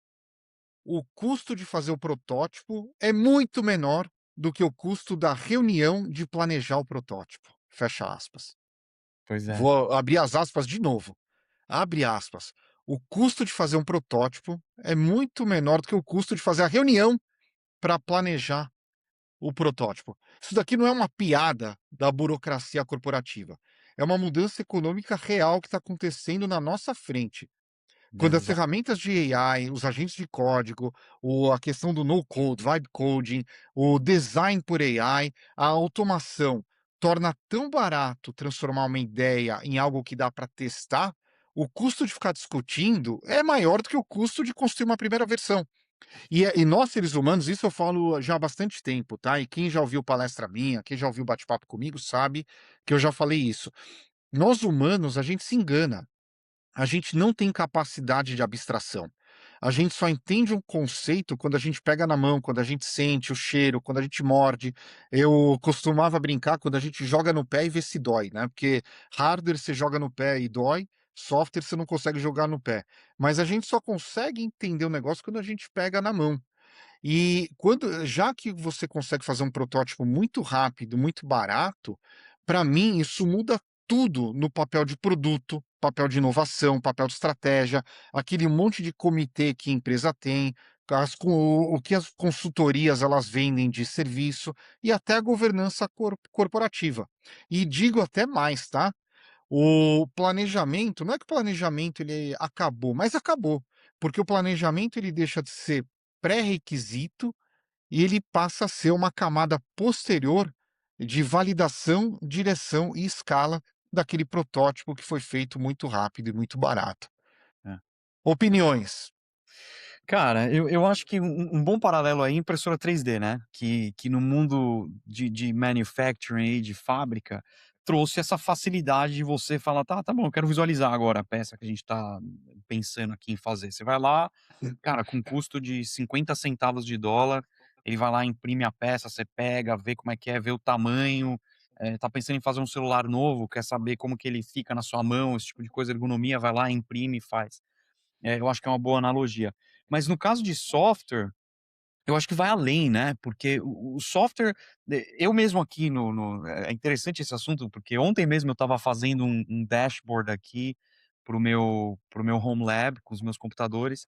O custo de fazer o protótipo é muito menor do que o custo da reunião de planejar o protótipo. Fecha aspas. Pois é. Vou abrir as aspas de novo. Abre aspas. O custo de fazer um protótipo é muito menor do que o custo de fazer a reunião para planejar o protótipo. Isso daqui não é uma piada da burocracia corporativa. É uma mudança econômica real que está acontecendo na nossa frente. Quando as Exa ferramentas de AI, os agentes de código, a questão do no code, vibe coding, o design por AI, a automação torna tão barato transformar uma ideia em algo que dá para testar, o custo de ficar discutindo é maior do que o custo de construir uma primeira versão. E nós seres humanos, isso eu falo já há bastante tempo, tá? E quem já ouviu palestra minha, quem já ouviu bate-papo comigo, sabe que eu já falei isso. Nós humanos, a gente se engana. A gente não tem capacidade de abstração. A gente só entende um conceito quando a gente pega na mão, quando a gente sente o cheiro, quando a gente morde. Eu costumava brincar quando a gente joga no pé e vê se dói, né? Porque hardware você joga no pé e dói, software você não consegue jogar no pé. Mas a gente só consegue entender o negócio quando a gente pega na mão. E quando já que você consegue fazer um protótipo muito rápido, muito barato, para mim isso muda tudo no papel de produto, papel de inovação, papel de estratégia, aquele monte de comitê que a empresa tem, o que as consultorias elas vendem de serviço e até a governança corporativa. E digo até mais, tá? O planejamento, não é que o planejamento ele acabou, mas acabou, porque o planejamento ele deixa de ser pré-requisito e ele passa a ser uma camada posterior de validação, direção e escala daquele protótipo que foi feito muito rápido e muito barato. é. Opiniões. Cara, eu acho que um bom paralelo aí é impressora 3D, né, que no mundo de manufacturing aí, de fábrica, trouxe essa facilidade de você falar: "Tá bom, eu quero visualizar agora a peça que a gente tá pensando aqui em fazer". Você vai lá, cara, com custo de 50 centavos de dólar, ele vai lá, imprime a peça, você pega, vê como é, vê o tamanho, tá pensando em fazer um celular novo, quer saber como que ele fica na sua mão, esse tipo de coisa, ergonomia, vai lá, imprime e faz. Eu acho que é uma boa analogia. Mas no caso de software, eu acho que vai além, né, porque o software, eu mesmo aqui é interessante esse assunto, porque ontem mesmo eu estava fazendo um dashboard aqui para o meu home lab com os meus computadores,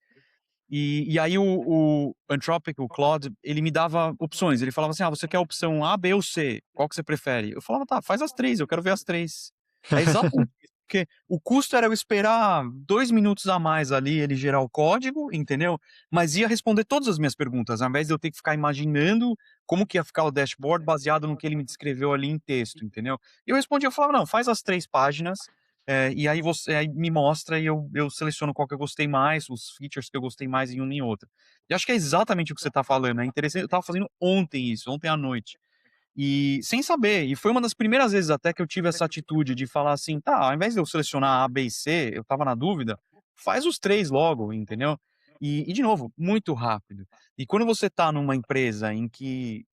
e aí o Anthropic, o Claude, ele me dava opções, ele falava assim: "Ah, você quer a opção A, B ou C? Qual que você prefere?" Eu falava: "Tá, faz as 3, eu quero ver as 3." É exatamente isso, porque o custo era eu esperar 2 minutos a mais ali, ele gerar o código, entendeu, mas ia responder todas as minhas perguntas, ao invés de eu ter que ficar imaginando como que ia ficar o dashboard baseado no que ele me descreveu ali em texto, entendeu. E eu respondia, eu falava: "Não, faz as 3 páginas, e aí você aí me mostra e eu seleciono qual que eu gostei mais, os features que eu gostei mais em uma e em outra." E acho que é exatamente o que você está falando, é interessante, eu estava fazendo ontem isso, ontem à noite, e sem saber, e foi uma das primeiras vezes até que eu tive essa atitude de falar assim: "Tá, ao invés de eu selecionar A, B e C, eu estava na dúvida, faz os 3 logo", entendeu. E de novo, muito rápido. E quando você está numa empresa em que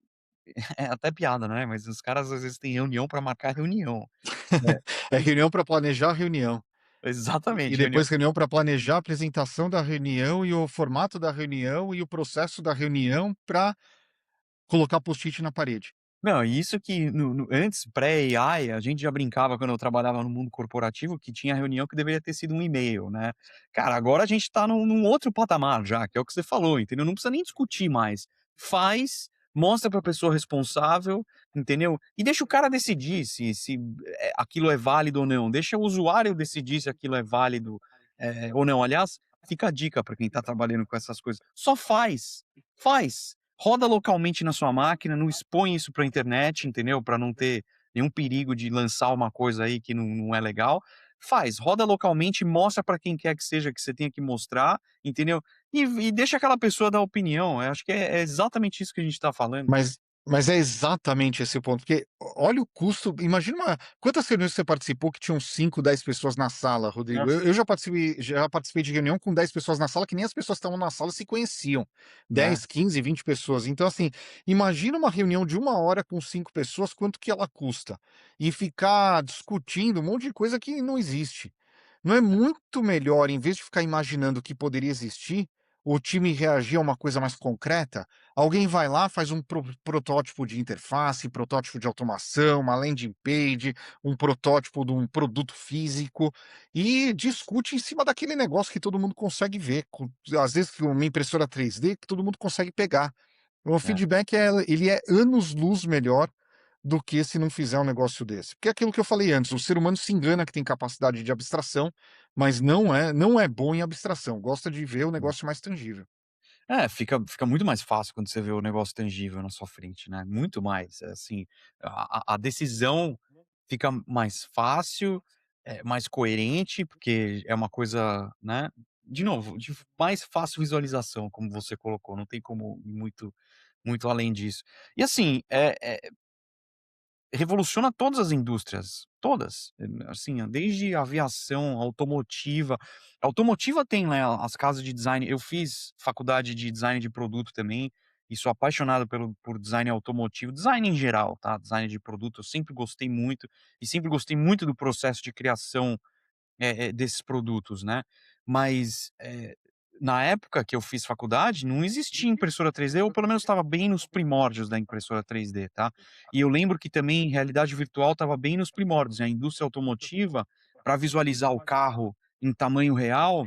é até piada, né, mas os caras às vezes têm reunião para marcar reunião. É, É reunião para planejar a reunião. E exatamente, reunião. depois reunião para planejar a apresentação da reunião e o formato da reunião e o processo da reunião para colocar post-it na parede. Não, e isso que no antes, pré-AI, a gente já brincava quando eu trabalhava no mundo corporativo, que tinha reunião que deveria ter sido um e-mail, né. Cara, agora a gente tá num outro patamar já, que é o que você falou, entendeu. Não precisa nem discutir mais. Faz, mostra pra pessoa responsável, entendeu, e deixa o cara decidir se aquilo é válido ou não. Deixa o usuário decidir se aquilo é válido, ou não. Aliás, fica a dica pra quem tá trabalhando com essas coisas, só faz, faz. Roda localmente na sua máquina, não expõe isso para a internet, entendeu, para não ter nenhum perigo de lançar uma coisa aí que não é legal. Faz, roda localmente, mostra para quem quer que seja que você tenha que mostrar, entendeu, e deixa aquela pessoa dar opinião. Eu acho que é exatamente isso que a gente está falando. Mas é exatamente esse o ponto, porque olha o custo, imagina quantas reuniões você participou que tinham 5, 10 pessoas na sala, Rodrigo? Eu Nossa. já participei de reunião com 10 pessoas na sala que nem as pessoas que estavam na sala se conheciam, Né. 10, 15, 20 pessoas. Então, assim, imagina uma reunião de 1 hora com 5 pessoas, quanto que ela custa? E ficar discutindo um monte de coisa que não existe. Não é muito melhor, em vez de ficar imaginando o que poderia existir, o time reagir a uma coisa mais concreta? Alguém vai lá, faz um protótipo de interface, protótipo de automação, uma landing page, um protótipo de um produto físico e discute em cima daquele negócio que todo mundo consegue ver, às vezes com uma impressora 3D que todo mundo consegue pegar. O É, feedback ele é anos-luz melhor do que se não fizer um negócio desse. Porque é aquilo que eu falei antes, o ser humano se engana que tem capacidade de abstração, mas não é bom em abstração, gosta de ver o é. negócio mais tangível. É, fica muito mais fácil quando você vê o negócio tangível na sua frente, né, muito mais, assim, a decisão fica mais fácil, mais coerente, porque é uma coisa, né, de novo, de mais fácil visualização, como você colocou, não tem como ir muito além disso. E assim, revoluciona todas as indústrias, todas, assim, desde aviação, automotiva. A automotiva tem, né, as casas de design. Eu fiz faculdade de design de produto também, e sou apaixonado por design automotivo, design em geral, tá, design de produto, eu sempre gostei muito, e sempre gostei muito do processo de criação desses produtos, né. Mas, na época que eu fiz faculdade, não existia impressora 3D, ou pelo menos estava bem nos primórdios da impressora 3D, tá. E eu lembro que também realidade virtual estava bem nos primórdios, a indústria automotiva, para visualizar o carro em tamanho real,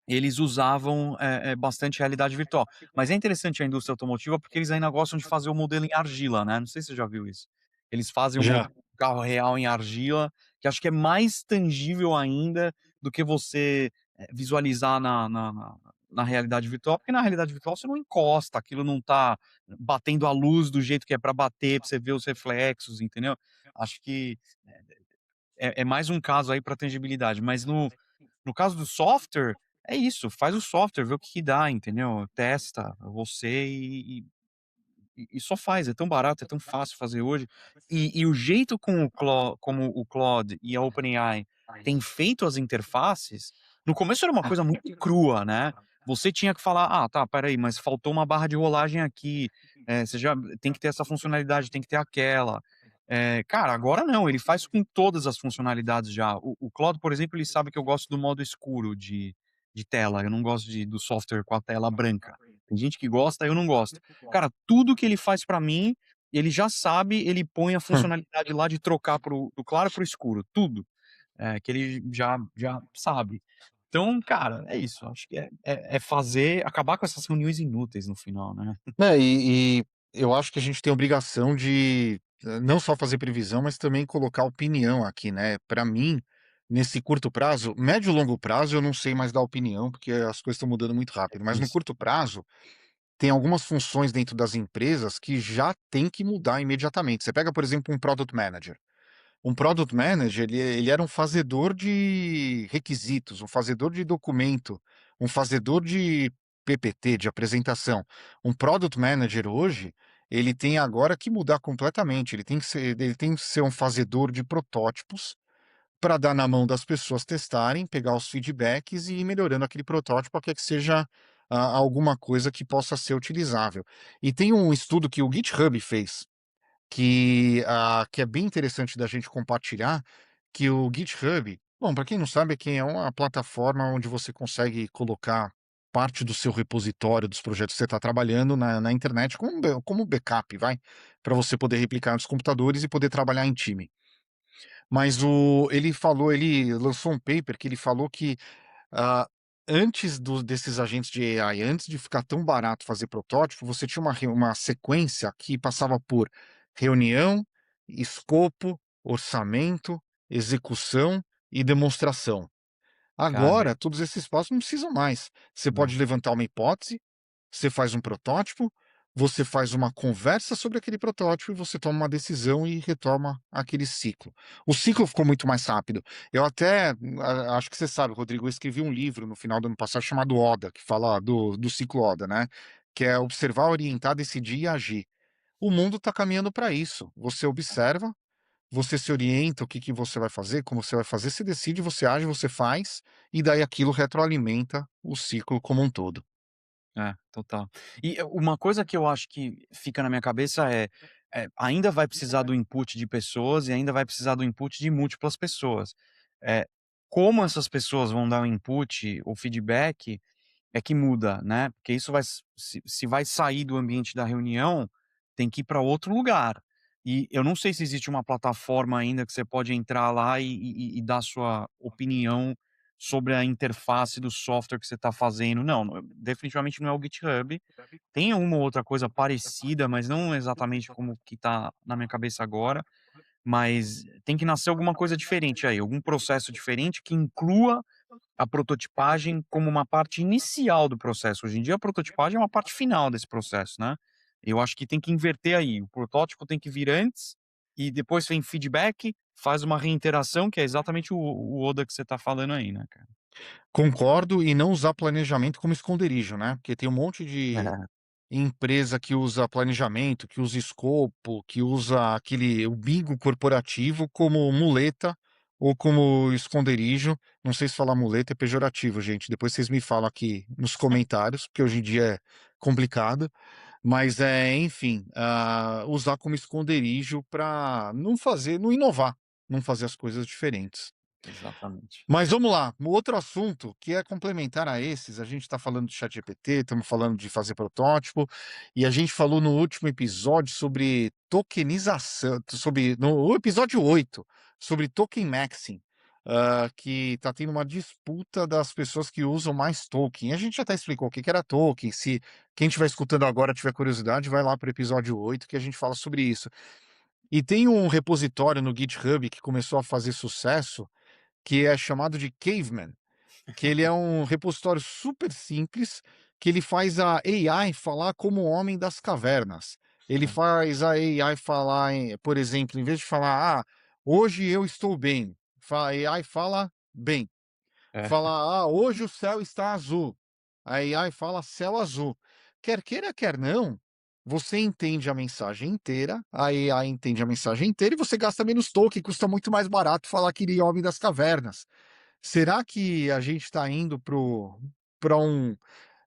eles usavam, bastante realidade virtual. Mas é interessante a indústria automotiva, porque eles ainda gostam de fazer o modelo em argila, né, não sei se você já viu isso. Eles fazem o Já. modelo do carro real em argila, que acho que é mais tangível ainda do que você, visualizar na realidade virtual, porque na realidade virtual você não encosta, aquilo não tá batendo a luz do jeito que é pra bater, pra você ver os reflexos, entendeu. Acho que é mais um caso aí pra tangibilidade, mas no caso do software, é isso, faz o software, vê o que que dá, entendeu? Testa você e só faz, é tão barato, é tão fácil fazer hoje. E o jeito como o Claude e a OpenAI têm feito as interfaces, no começo era uma coisa muito crua, né. Você tinha que falar: "Ah, tá, espera aí, mas faltou uma barra de rolagem aqui, você já tem que ter essa funcionalidade, tem que ter aquela". Cara, agora não, ele faz com todas as funcionalidades já. O Claude, por exemplo, ele sabe que eu gosto do modo escuro de tela, eu não gosto do software com a tela branca. Tem gente que gosta, eu não gosto. Cara, tudo que ele faz pra mim, ele já sabe, ele põe a funcionalidade lá de trocar do claro para o escuro, tudo, que ele já sabe. Então, cara, é isso, acho que é fazer acabar com essas reuniões inúteis no final, né. E eu acho que a gente tem a obrigação de, não só fazer previsão, mas também colocar opinião aqui, né. Para mim, nesse curto prazo, médio e longo prazo eu não sei mais dar opinião, porque as coisas estão mudando muito É rápido, mas no difícil. curto prazo, tem algumas funções dentro das empresas que já tem que mudar imediatamente. Você pega, por exemplo, um Product Manager. Um Product Manager, ele era um fazedor de requisitos, um fazedor de documento, um fazedor de PPT, de apresentação. Um Product Manager hoje, ele tem agora que mudar completamente, ele tem que ser um fazedor de protótipos, para dar na mão das pessoas testarem, pegar os feedbacks e ir melhorando aquele protótipo até que seja, alguma coisa que possa ser utilizável. E tem um estudo que o GitHub fez, que é bem interessante da gente compartilhar, que o GitHub, bom, para quem não sabe, é uma plataforma onde você consegue colocar parte do seu repositório dos projetos que você está trabalhando na internet como backup, vai, para você poder replicar nos computadores e poder trabalhar em time. Mas ele lançou um paper que ele falou que, ah, antes desses agentes de AI, antes de ficar tão barato fazer protótipo, você tinha uma sequência que passava por reunião, escopo, orçamento, execução e demonstração. Cara, Agora, todos esses passos não precisam mais. Você não. pode levantar uma hipótese, você faz um protótipo, você faz uma conversa sobre aquele protótipo e você toma uma decisão e retoma aquele ciclo. O ciclo ficou muito mais rápido. Eu até, acho que você sabe, Rodrigo, eu escrevi um livro no final do ano passado chamado Oda, que fala do ciclo Oda, né? Que é observar, orientar, decidir e agir. O mundo está caminhando para isso. Você observa, você se orienta o que que você vai fazer, como você vai fazer, você decide, você age, você faz, e daí aquilo retroalimenta o ciclo como um todo. É, total. E uma coisa que eu acho que fica na minha cabeça ainda vai precisar do input de pessoas e ainda vai precisar do input de múltiplas pessoas. Eh, como essas pessoas vão dar o input, o feedback, é que muda, né, porque isso vai se vai sair do ambiente da reunião, tem que ir para outro lugar. E eu não sei se existe uma plataforma ainda que você pode entrar lá e dar sua opinião sobre a interface do software que você está fazendo. Não, definitivamente não é o GitHub. Tem uma ou outra coisa parecida, mas não exatamente como que está na minha cabeça agora, mas tem que nascer alguma coisa diferente aí, algum processo diferente que inclua a prototipagem como uma parte inicial do processo. Hoje em dia, a prototipagem é uma parte final desse processo, né. Eu acho que tem que inverter aí, o protótipo tem que vir antes, e depois vem feedback, faz uma reiteração, que é exatamente o Oda que você tá falando aí, né, cara. Concordo, e não usar planejamento como esconderijo, né, porque tem um monte de É, empresa que usa planejamento, que usa escopo, que usa o bingo corporativo como muleta ou como esconderijo. Não sei se falar muleta é pejorativo, gente, depois vocês me falam aqui nos comentários, porque hoje em dia é complicado, mas, enfim, usar como esconderijo para não inovar, não fazer as coisas diferentes. exatamente. Mas vamos lá, um outro assunto que é complementar a esses, a gente está falando de ChatGPT, estamos falando de fazer protótipo, e a gente falou no último episódio sobre tokenização, no episódio 8 sobre token maxing, que está tendo uma disputa das pessoas que usam mais token. A gente já até explicou o que que era token, se quem estiver escutando agora tiver curiosidade, vai lá para o episódio 8 que a gente fala sobre isso. E tem um repositório no GitHub que começou a fazer sucesso, que é chamado de Caveman, que ele é um repositório super simples, que ele faz a AI falar como o homem das cavernas. Ele faz a AI falar por exemplo, em vez de falar: "Ah, hoje eu estou bem", a AI fala: "Bem". É, Fala: "Ah, hoje o céu está azul". A AI fala: "Céu azul". Quer queira, quer não, você entende a mensagem inteira, a AI entende a mensagem inteira e você gasta menos token, custa muito mais barato falar que ele é homem das cavernas. Será que a gente está indo para um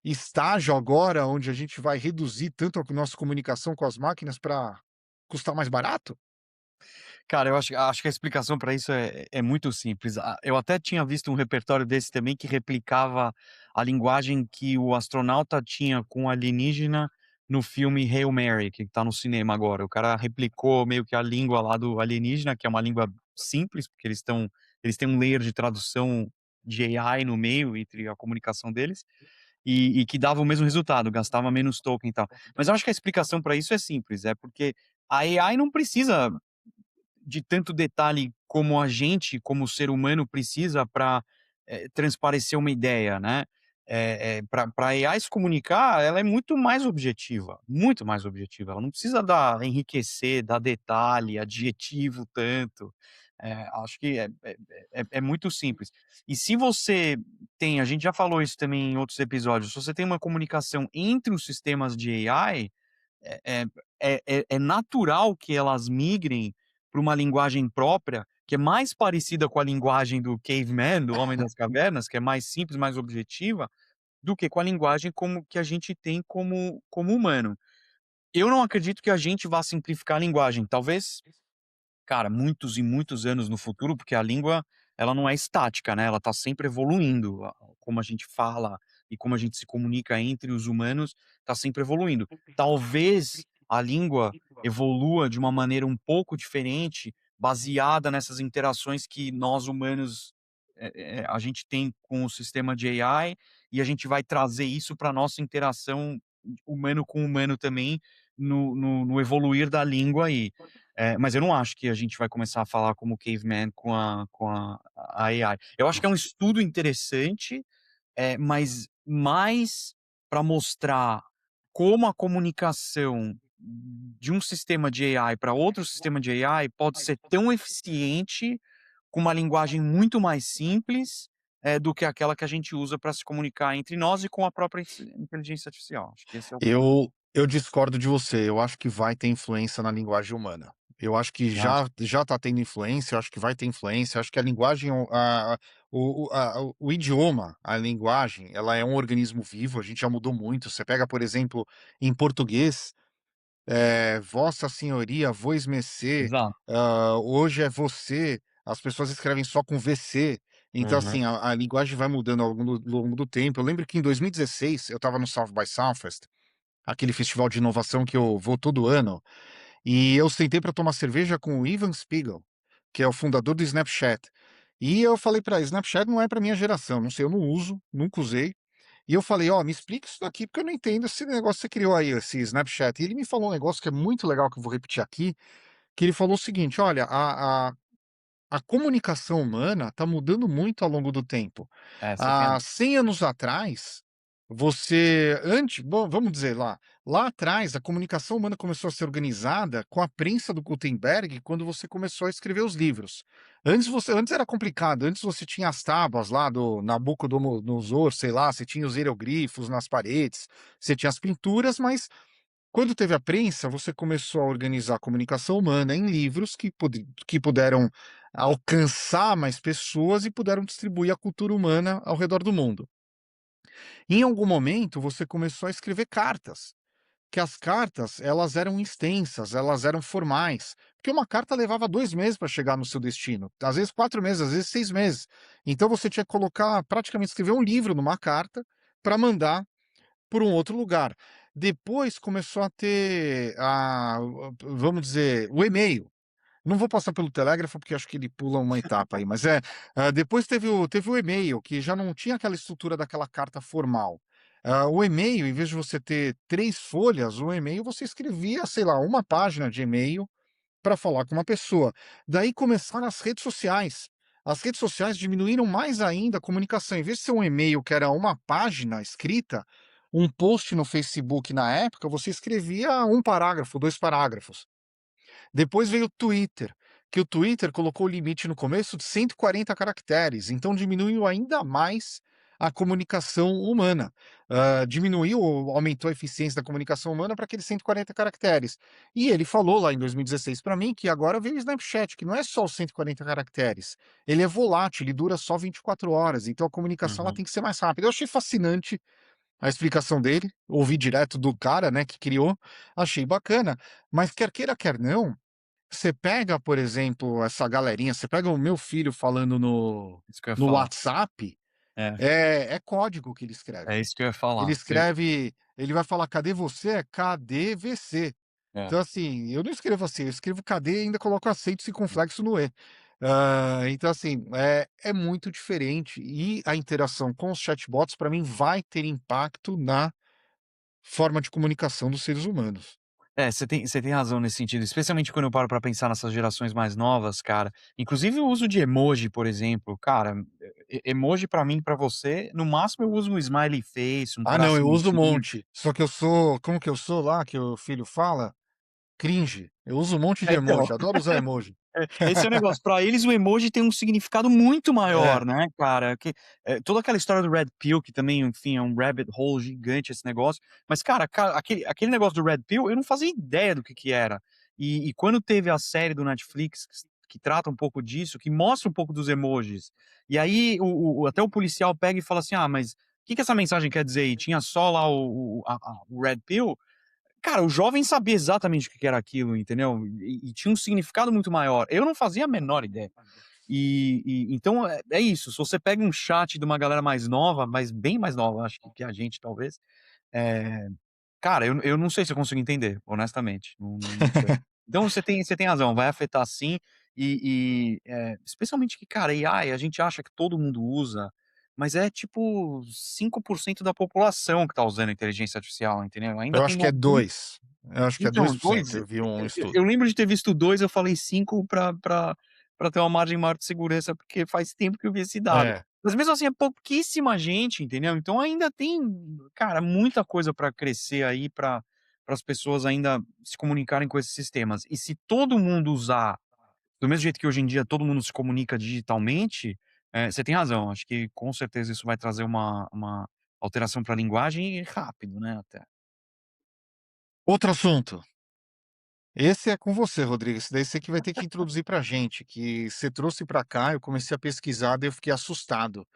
estágio agora onde a gente vai reduzir tanto a nossa comunicação com as máquinas para custar mais barato? cara, eu acho que a explicação para isso é muito simples. Eu até tinha visto um repertório desse também que replicava a linguagem que o astronauta tinha com o alienígena no filme Hail Mary, que tá no cinema agora. O cara replicou meio que a língua lá do alienígena, que é uma língua simples, porque eles têm um layer de tradução de AI no meio entre a comunicação deles, e que dava o mesmo resultado, gastava menos token e tal. Mas eu acho que a explicação para isso é simples, é porque a AI não precisa de tanto detalhe como a gente, como ser humano, precisa para transparecer uma ideia, né. Pra AI se comunicar, ela é muito mais objetiva, ela não precisa dar enriquecer, dar detalhe, adjetivo tanto. Acho que é muito simples. E se você tem, a gente já falou isso também em outros episódios, se você tem uma comunicação entre os sistemas de AI, é é é natural que elas migrem para uma linguagem própria, que é mais parecida com a linguagem do caveman, do homem das cavernas, que é mais simples, mais objetiva, do que com a linguagem como que a gente tem como humano. Eu não acredito que a gente vá simplificar a linguagem, talvez, cara, muitos e muitos anos no futuro, porque a língua, ela não é estática, né, ela tá sempre evoluindo, como a gente fala e como a gente se comunica entre os humanos, tá sempre evoluindo. Talvez a língua evolua de uma maneira um pouco diferente, baseada nessas interações que nós humanos, a gente tem com o sistema de AI, e a gente vai trazer isso para nossa interação humano com humano também, no evoluir da língua aí. Mas eu não acho que a gente vai começar a falar como caveman com a AI. Eu acho que é um estudo interessante, mas mais para mostrar como a comunicação de um sistema de AI para outro sistema de AI pode ser tão eficiente, com uma linguagem muito mais simples, do que aquela que a gente usa para se comunicar entre nós e com a própria inteligência artificial. Acho que esse é o ponto. Eu discordo de você, eu acho que vai ter influência na linguagem humana. Eu acho que Você acha? já está tendo influência, eu acho que vai ter influência, eu acho que a linguagem, o idioma, a linguagem, ela é um organismo vivo, a gente já mudou muito. Você pega, por exemplo, em português, vossa senhoria, vois mercê, Exato. hoje é você, as pessoas escrevem só com VC. Então, Uhum. assim, a linguagem vai mudando ao longo do tempo. Eu lembro que em 2016 eu estava no South by Southwest, aquele festival de inovação que eu vou todo ano, e eu sentei para tomar cerveja com o Ivan Spiegel, que é o fundador do Snapchat. E eu falei pra ele: "Snapchat não é pra minha geração, não sei, eu não uso, nunca usei". E eu falei: "Ó, me explica isso daqui, porque eu não entendo esse negócio que você criou aí, esse Snapchat". E ele me falou um negócio que é muito legal, que eu vou repetir aqui, que ele falou o seguinte: "Olha, a comunicação humana está mudando muito ao longo do tempo. É, você tem a Há 100 anos atrás, você antes bom, vamos dizer lá atrás, a comunicação humana começou a ser organizada com a prensa do Gutenberg, quando você começou a escrever os livros. Antes era complicado, antes você tinha as tábuas lá do Nabucodonosor, sei lá, você tinha os hieroglifos nas paredes, você tinha as pinturas, mas quando teve a prensa, você começou a organizar a comunicação humana em livros que puderam alcançar mais pessoas e puderam distribuir a cultura humana ao redor do mundo. Em algum momento, você começou a escrever cartas, que as cartas elas eram extensas, elas eram formais, porque uma carta levava 2 meses para chegar no seu destino, às vezes 4 meses, às vezes 6 meses. Então você tinha que colocar praticamente escrever um livro numa carta para mandar por um outro lugar. Depois começou a ter vamos dizer, o e-mail. Não vou passar pelo telégrafo, porque acho que ele pula uma etapa aí, mas depois teve o e-mail, que já não tinha aquela estrutura daquela carta formal. O e-mail, em vez de você ter 3 folhas, o e-mail você escrevia, sei lá, uma página de e-mail para falar com uma pessoa. Daí começaram as redes sociais. As redes sociais diminuíram mais ainda a comunicação. Em vez de ser um e-mail que era uma página escrita, um post no Facebook na época, você escrevia um parágrafo, 2 parágrafos. Depois veio o Twitter, que o Twitter colocou o limite no começo de 140 caracteres, então diminuiu ainda mais a comunicação humana. Diminuiu ou aumentou a eficiência da comunicação humana para aqueles 140 caracteres. E ele falou lá em 2016 para mim que agora veio o Snapchat, que não é só os 140 caracteres, ele é volátil, ele dura só 24 horas, então a comunicação ela uhum. tem que ser mais rápida. Eu achei fascinante a explicação dele, ouvi direto do cara, né, que criou, achei bacana, mas quer queira, quer não, você pega, por exemplo, essa galerinha, você pega o meu filho falando no Isso que eu ia no falar. WhatsApp, É, é código que ele escreve. é isso que eu ia Ele falar. escreve ele vai falar: "Cadê você?" É KDVC. É. Então, assim, eu não escrevo assim, eu escrevo cadê e ainda coloco acento circunflexo no E. Então, assim, é muito diferente e a interação com os chatbots, para mim, vai ter impacto na forma de comunicação dos seres humanos. É, você tem razão nesse sentido, especialmente quando eu paro pra pensar nessas gerações mais novas, cara. Inclusive o uso de emoji, por exemplo, cara, emoji pra mim, pra você, no máximo eu uso um smiley face, um Ah, não, eu uso um tracinhozinho. monte, só que eu sou como que eu sou lá, que o filho fala? Cringe. Eu uso um monte de É, então. emoji, adoro usar emoji. É, esse é o negócio, pra eles o emoji tem um significado muito É, maior, né, cara, toda aquela história do Red Pill, que também, enfim, é um rabbit hole gigante esse negócio, mas cara, aquele negócio do Red Pill, eu não fazia ideia do que era. E quando teve a série do Netflix que trata um pouco disso, que mostra um pouco dos emojis, e aí até o policial pega e fala assim: "Ah, mas o que que essa mensagem quer dizer?" E tinha só lá o Red Pill. Cara, o jovem sabia exatamente o que que era aquilo, entendeu? E tinha um significado muito maior. Eu não fazia a menor ideia. E então é isso, se você pega um chat de uma galera mais nova, mas bem mais nova, acho que a gente talvez, eh, cara, eu não sei se eu consigo entender, honestamente, não sei. Então você tem razão, vai afetar sim, especialmente que, cara, AI a gente acha que todo mundo usa, mas é tipo 5% da população que tá usando inteligência artificial, entendeu? Ainda eu tem acho que é 2. Eu acho que é então, 2%. 2 Eu vi um eu estudo. lembro de ter visto 2, eu falei 5 pra ter uma margem maior de segurança, porque faz tempo que eu vi esse dado. É. Mas mesmo assim é pouquíssima gente, entendeu. Então ainda tem, cara, muita coisa pra crescer aí para as pessoas ainda se comunicarem com esses sistemas. E se todo mundo usar do mesmo jeito que hoje em dia todo mundo se comunica digitalmente, você tem razão, acho que com certeza isso vai trazer uma alteração pra linguagem e rápido, né, até. Outro assunto. Esse é com você, Rodrigo. Esse daí você que vai ter que introduzir pra gente, que você trouxe pra cá, eu comecei a pesquisar, daí eu fiquei assustado.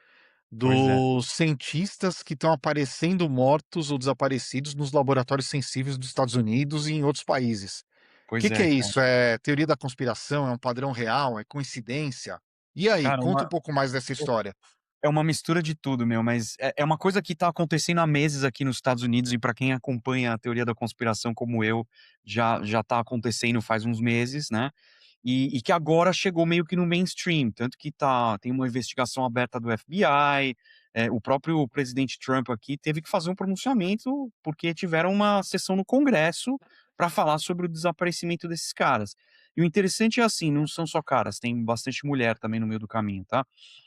Pois é, Dos cientistas que estão aparecendo mortos ou desaparecidos nos laboratórios sensíveis dos Estados Unidos e em outros países. O pois que é, é cara. isso? É teoria da conspiração? É um padrão real? É coincidência? E aí, Cara, conta um pouco mais dessa história. é uma mistura de tudo, meu, mas é uma coisa que tá acontecendo há meses aqui nos Estados Unidos e pra quem acompanha a teoria da conspiração como eu, já tá acontecendo faz uns meses, né. e que agora chegou meio que no mainstream, tanto que tem uma investigação aberta do FBI, o próprio presidente Trump aqui teve que fazer um pronunciamento, porque tiveram uma sessão no Congresso para falar sobre o desaparecimento desses caras. E o interessante é assim, não são só caras, tem bastante mulher também no meio do caminho, tá.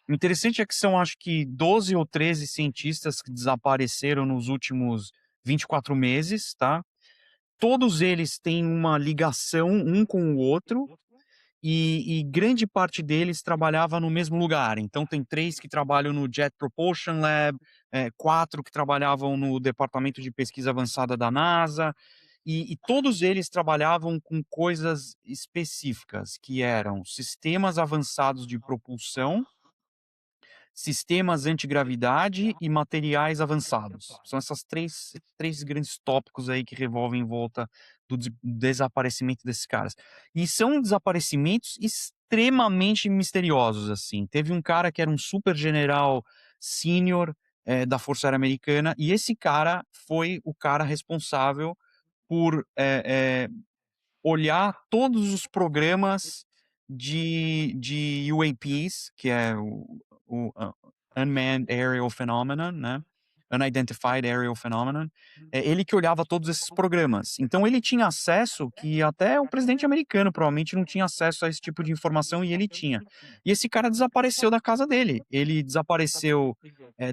O interessante é que são acho que 12 ou 13 cientistas que desapareceram nos últimos 24 meses, tá. Todos eles têm uma ligação um com o outro, e grande parte deles trabalhava no mesmo lugar. Então tem 3 que trabalham no Jet Propulsion Lab, 4 que trabalhavam no departamento de pesquisa avançada da NASA, e todos eles trabalhavam com coisas específicas, que eram sistemas avançados de propulsão, sistemas antigravidade e materiais avançados. São essas três grandes tópicos aí que revolvem em volta do desaparecimento desses caras. E são desaparecimentos extremamente misteriosos, assim. Teve um cara que era um super general sênior, da Força Aérea Americana, e esse cara foi o cara responsável por, olhar todos os programas de UAPs, que é o Unmanned Aerial Phenomenon, né, Unidentified Aerial Phenomenon, é ele que olhava todos esses programas. Então ele tinha acesso que até o presidente americano provavelmente não tinha acesso a esse tipo de informação e ele tinha. E esse cara desapareceu da casa dele. Ele desapareceu,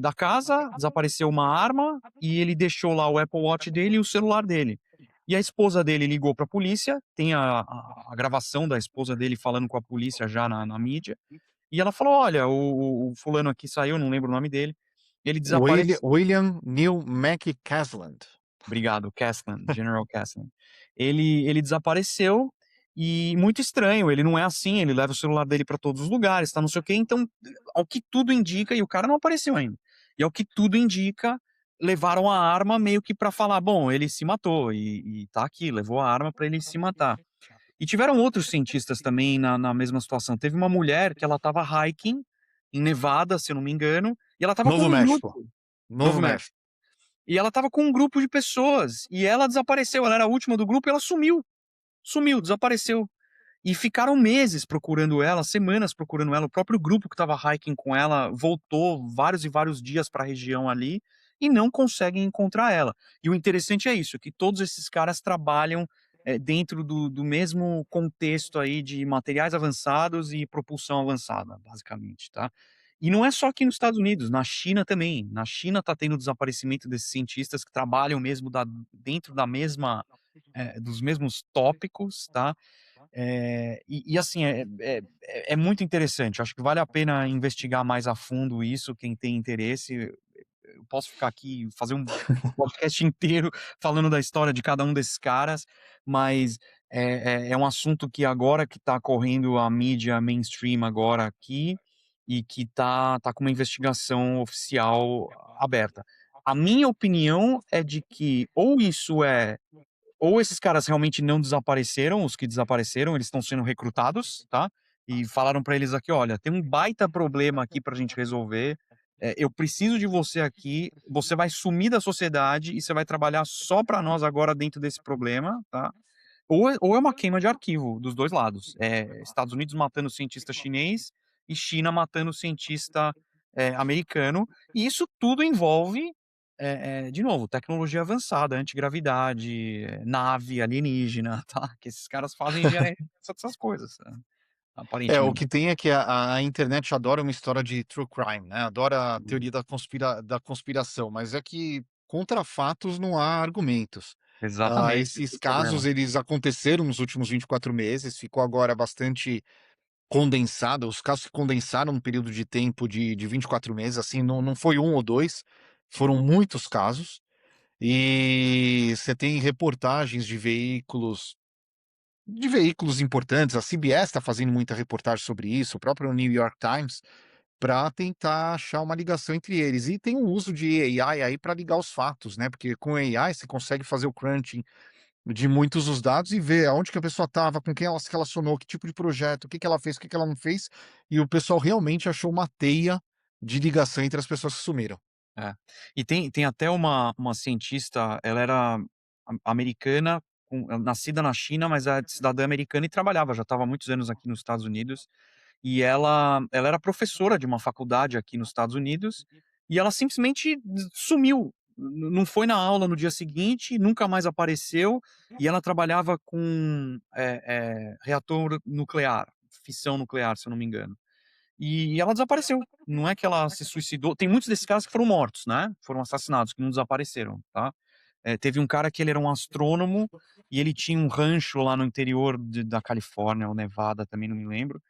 da casa, desapareceu uma arma e ele deixou lá o Apple Watch dele e o celular dele. E a esposa dele ligou para a polícia, tem a gravação da esposa dele falando com a polícia já na mídia, e ela falou: "Olha, o fulano aqui saiu", não lembro o nome dele, ele desapareceu. William Neil McCasland. Obrigado, Caslen, General Caslen. Ele desapareceu e muito estranho, ele não é assim, ele leva o celular dele pra todos os lugares, tá não sei o quê, então, ao que tudo indica e o cara não apareceu ainda. E ao que tudo indica, levaram a arma meio que pra falar: "Bom, ele se matou e tá aqui, levou a arma pra ele se matar". E tiveram outros cientistas também na mesma situação. Teve uma mulher que ela estava hiking em Nevada, se eu não me engano, e ela estava com Novo um México. grupo. Novo Novo México. México. E ela estava com um grupo de pessoas, e ela desapareceu, ela era a última do grupo e ela sumiu, desapareceu. E ficaram meses procurando ela, semanas procurando ela, o próprio grupo que estava hiking com ela voltou vários e vários dias para a região ali, e não conseguem encontrar ela. E o interessante é isso, que todos esses caras trabalham, dentro do mesmo contexto aí de materiais avançados e propulsão avançada, basicamente, tá. E não é só aqui nos Estados Unidos, na China também. Na China tá tendo desaparecimento desses cientistas que trabalham mesmo dentro da mesma, dos mesmos tópicos, tá. E assim, é muito interessante, acho que vale a pena investigar mais a fundo isso, quem tem interesse. Eu posso ficar aqui, fazer um podcast inteiro falando da história de cada um desses caras, mas é um assunto que agora que tá correndo a mídia mainstream agora aqui, e que tá com uma investigação oficial aberta. A minha opinião é de que ou esses caras realmente não desapareceram, os que desapareceram, eles estão sendo recrutados, tá, e falaram pra eles aqui: "Olha, tem um baita problema aqui pra gente resolver, eu preciso de você aqui, você vai sumir da sociedade e você vai trabalhar só pra nós agora dentro desse problema, tá". Ou é uma queima de arquivo dos 2 lados, Estados Unidos matando cientista chinês e China matando cientista, americano, e isso tudo envolve, de novo, tecnologia avançada, antigravidade, nave alienígena, tá, que esses caras fazem engenharia dessas coisas, É, o aparentemente. que tem é que a internet adora uma história de true crime, né, adora a Uhum. teoria da conspiração, mas é que contra fatos não há argumentos. Exatamente, esse é Esses o problema. casos eles aconteceram nos últimos 24 meses, ficou agora bastante condensado, os casos se condensaram num período de tempo de 24 meses, assim, não foi um ou 2, foram muitos casos, e você tem reportagens de veículos importantes, a CBS está fazendo muita reportagem sobre isso, o próprio New York Times, para tentar achar uma ligação entre eles. E tem o uso de AI aí para ligar os fatos, né, porque com AI você consegue fazer o crunching de muitos dos dados e ver aonde que a pessoa estava, com quem ela se relacionou, que tipo de projeto, o que que ela fez, o que que ela não fez, e o pessoal realmente achou uma teia de ligação entre as pessoas que sumiram. É. E tem até uma cientista, ela era americana nascida na China, mas é de cidadã americana e trabalhava, já estava há muitos anos aqui nos Estados Unidos, e ela era professora de uma faculdade aqui nos Estados Unidos, e ela simplesmente sumiu, não foi na aula no dia seguinte, nunca mais apareceu, e ela trabalhava com, reator nuclear, fissão nuclear, se eu não me engano. E ela desapareceu. Não é que ela se suicidou, tem muitos desses caras que foram mortos, né, foram assassinados, que não desapareceram, tá. Teve um cara que ele era um astrônomo, e ele tinha um rancho lá no interior da Califórnia ou Nevada, também não me lembro,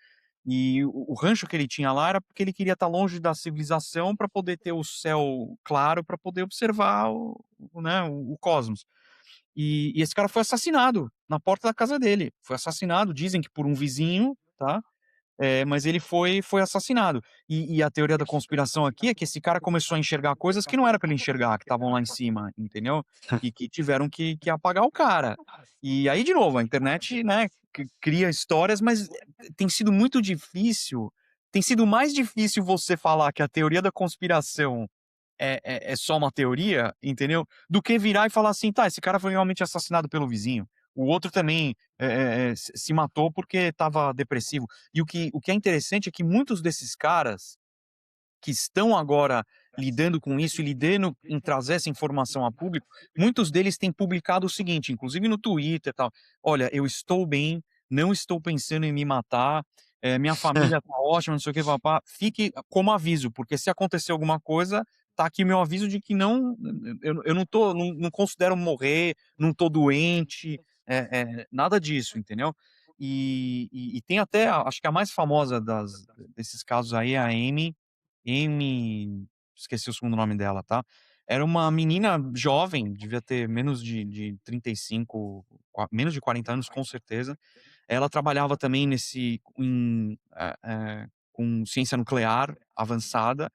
e o rancho que ele tinha lá era porque ele queria estar longe da civilização para poder ter o céu claro, para poder observar né, o cosmos. E esse cara foi assassinado na porta da casa dele, foi assassinado, dizem que por um vizinho, tá, mas ele foi assassinado. E a teoria da conspiração aqui é que esse cara começou a enxergar coisas que não era pra ele enxergar, que estavam lá em cima, entendeu? E que tiveram que apagar o cara. E aí, de novo, a internet, né, cria histórias, mas tem sido muito difícil, tem sido mais difícil você falar que a teoria da conspiração é só uma teoria, entendeu? Do que virar e falar assim: "Tá, esse cara foi realmente assassinado pelo vizinho. O outro também, se matou porque estava depressivo". E o que é interessante é que muitos desses caras que estão agora lidando com isso e lidando em trazer essa informação a público, muitos deles têm publicado o seguinte, inclusive no Twitter e tal: "Olha, eu estou bem, não estou pensando em me matar, minha família tá ótima, não sei o que pá fique como aviso, porque se acontecer alguma coisa, tá aqui meu aviso de que não eu não tô não considero morrer, não tô doente, nada disso", entendeu? E tem até acho que a mais famosa desses casos aí é a Amy, esqueci o segundo nome dela, tá. Era uma menina jovem, devia ter menos de 35, menos de 40 anos, com certeza. Ela trabalhava também com ciência nuclear avançada,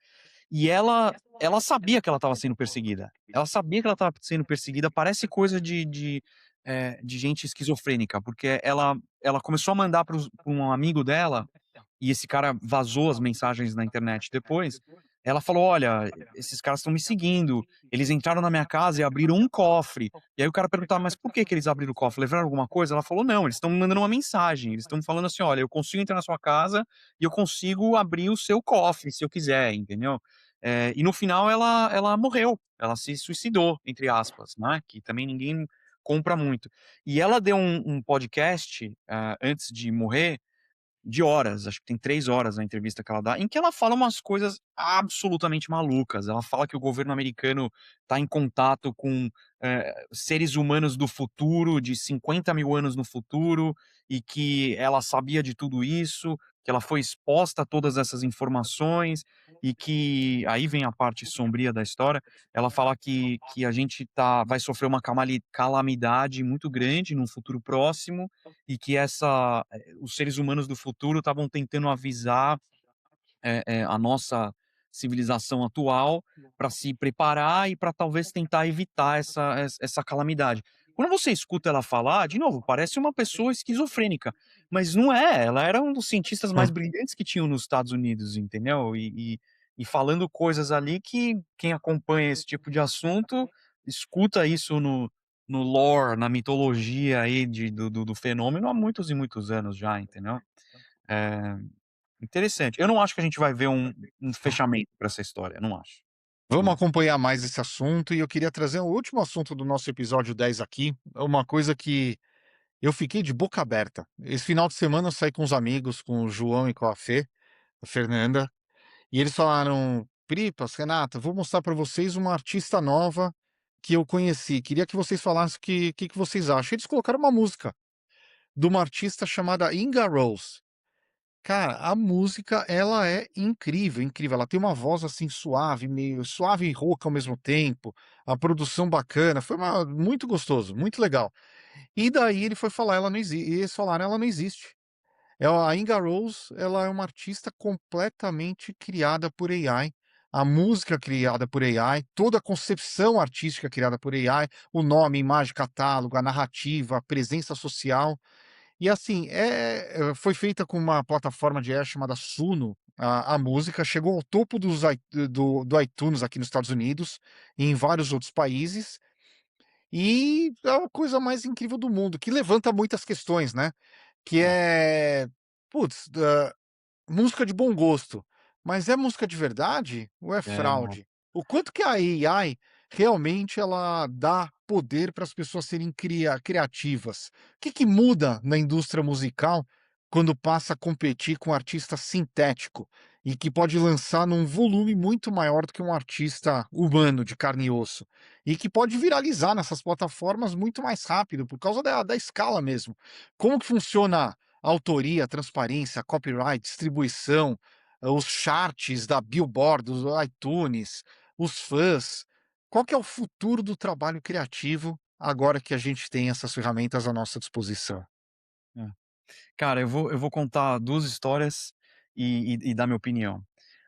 e ela sabia que ela estava sendo perseguida. Ela sabia que ela estava sendo perseguida, parece coisa de gente esquizofrênica, porque ela começou a mandar para um amigo dela, e esse cara vazou as mensagens na internet depois, ela falou: "Olha, esses caras estão me seguindo, eles entraram na minha casa e abriram um cofre". E aí o cara perguntava: "Mas por que que eles abriram o cofre? Levaram alguma coisa?" Ela falou: "Não, eles estão me mandando uma mensagem, eles estão falando assim: 'Olha, eu consigo entrar na sua casa e eu consigo abrir o seu cofre se eu quiser'", entendeu. E no final ela morreu, ela se "suicidou", entre aspas, né, que também ninguém compra muito. E ela deu um podcast, antes de morrer, de horas, acho que tem 3 horas a entrevista que ela dá, em que ela fala umas coisas absolutamente malucas. Ela fala que o governo americano está em contato com, seres humanos do futuro, de 50.000 anos no futuro, e que ela sabia de tudo isso, que ela foi exposta a todas essas informações, e que aí vem a parte sombria da história, ela fala que a gente vai sofrer uma calamidade muito grande num futuro próximo, e que os seres humanos do futuro estavam tentando avisar, a nossa civilização atual para se preparar e para talvez tentar evitar essa calamidade. Quando você escuta ela falar, de novo, parece uma pessoa esquizofrênica, mas não é, ela era um dos cientistas mais brilhantes que tinham nos Estados Unidos, entendeu? E falando coisas ali que quem acompanha esse tipo de assunto, escuta isso no lore, na mitologia aí do fenômeno há muitos e muitos anos já, entendeu? Eh Interessante. Eu não acho que a gente vai ver um fechamento pra essa história, não acho. Não Vamos acho. acompanhar mais esse assunto e eu queria trazer o último assunto do nosso episódio 10 aqui, é uma coisa que eu fiquei de boca aberta. Esse final de semana eu saí com os amigos, com o João e com a Fernanda, e eles falaram: "Pripas, Renata, vou mostrar para vocês uma artista nova que eu conheci, queria que vocês falassem o que vocês acham". Eles colocaram uma música de uma artista chamada Inga Rose. Cara, a música ela é incrível, incrível. Ela tem uma voz, assim, suave, meio suave e rouca ao mesmo tempo, a produção bacana, foi muito gostoso, muito legal. E daí ele foi falar: "Ela não existe", e eles falaram: "Ela não existe". A Inga Rose, ela é uma artista completamente criada por AI, a música criada por AI, toda a concepção artística criada por AI, o nome, imagem, catálogo, a narrativa, a presença social. E assim, foi feita com uma plataforma de AI chamada Suno, a música chegou ao topo do iTunes aqui nos Estados Unidos e em vários outros países, E é a coisa mais incrível do mundo, que levanta muitas questões, né, que É, é, putz, música de bom gosto, mas é música de verdade ou é é, fraude? O quanto que a AI realmente ela dá poder para as pessoas serem criativas? O que que muda na indústria musical quando passa a competir com um artista sintético e que pode lançar num volume muito maior do que um artista humano de carne e osso, e que pode viralizar nessas plataformas muito mais rápido por causa da escala mesmo. Como que funciona autoria, transparência, copyright, distribuição, os charts da Billboard, dos iTunes, os fãs. Qual que é o futuro do trabalho criativo, agora que a gente tem essas ferramentas à nossa disposição? é. Cara, eu vou contar 2 histórias e dar minha opinião.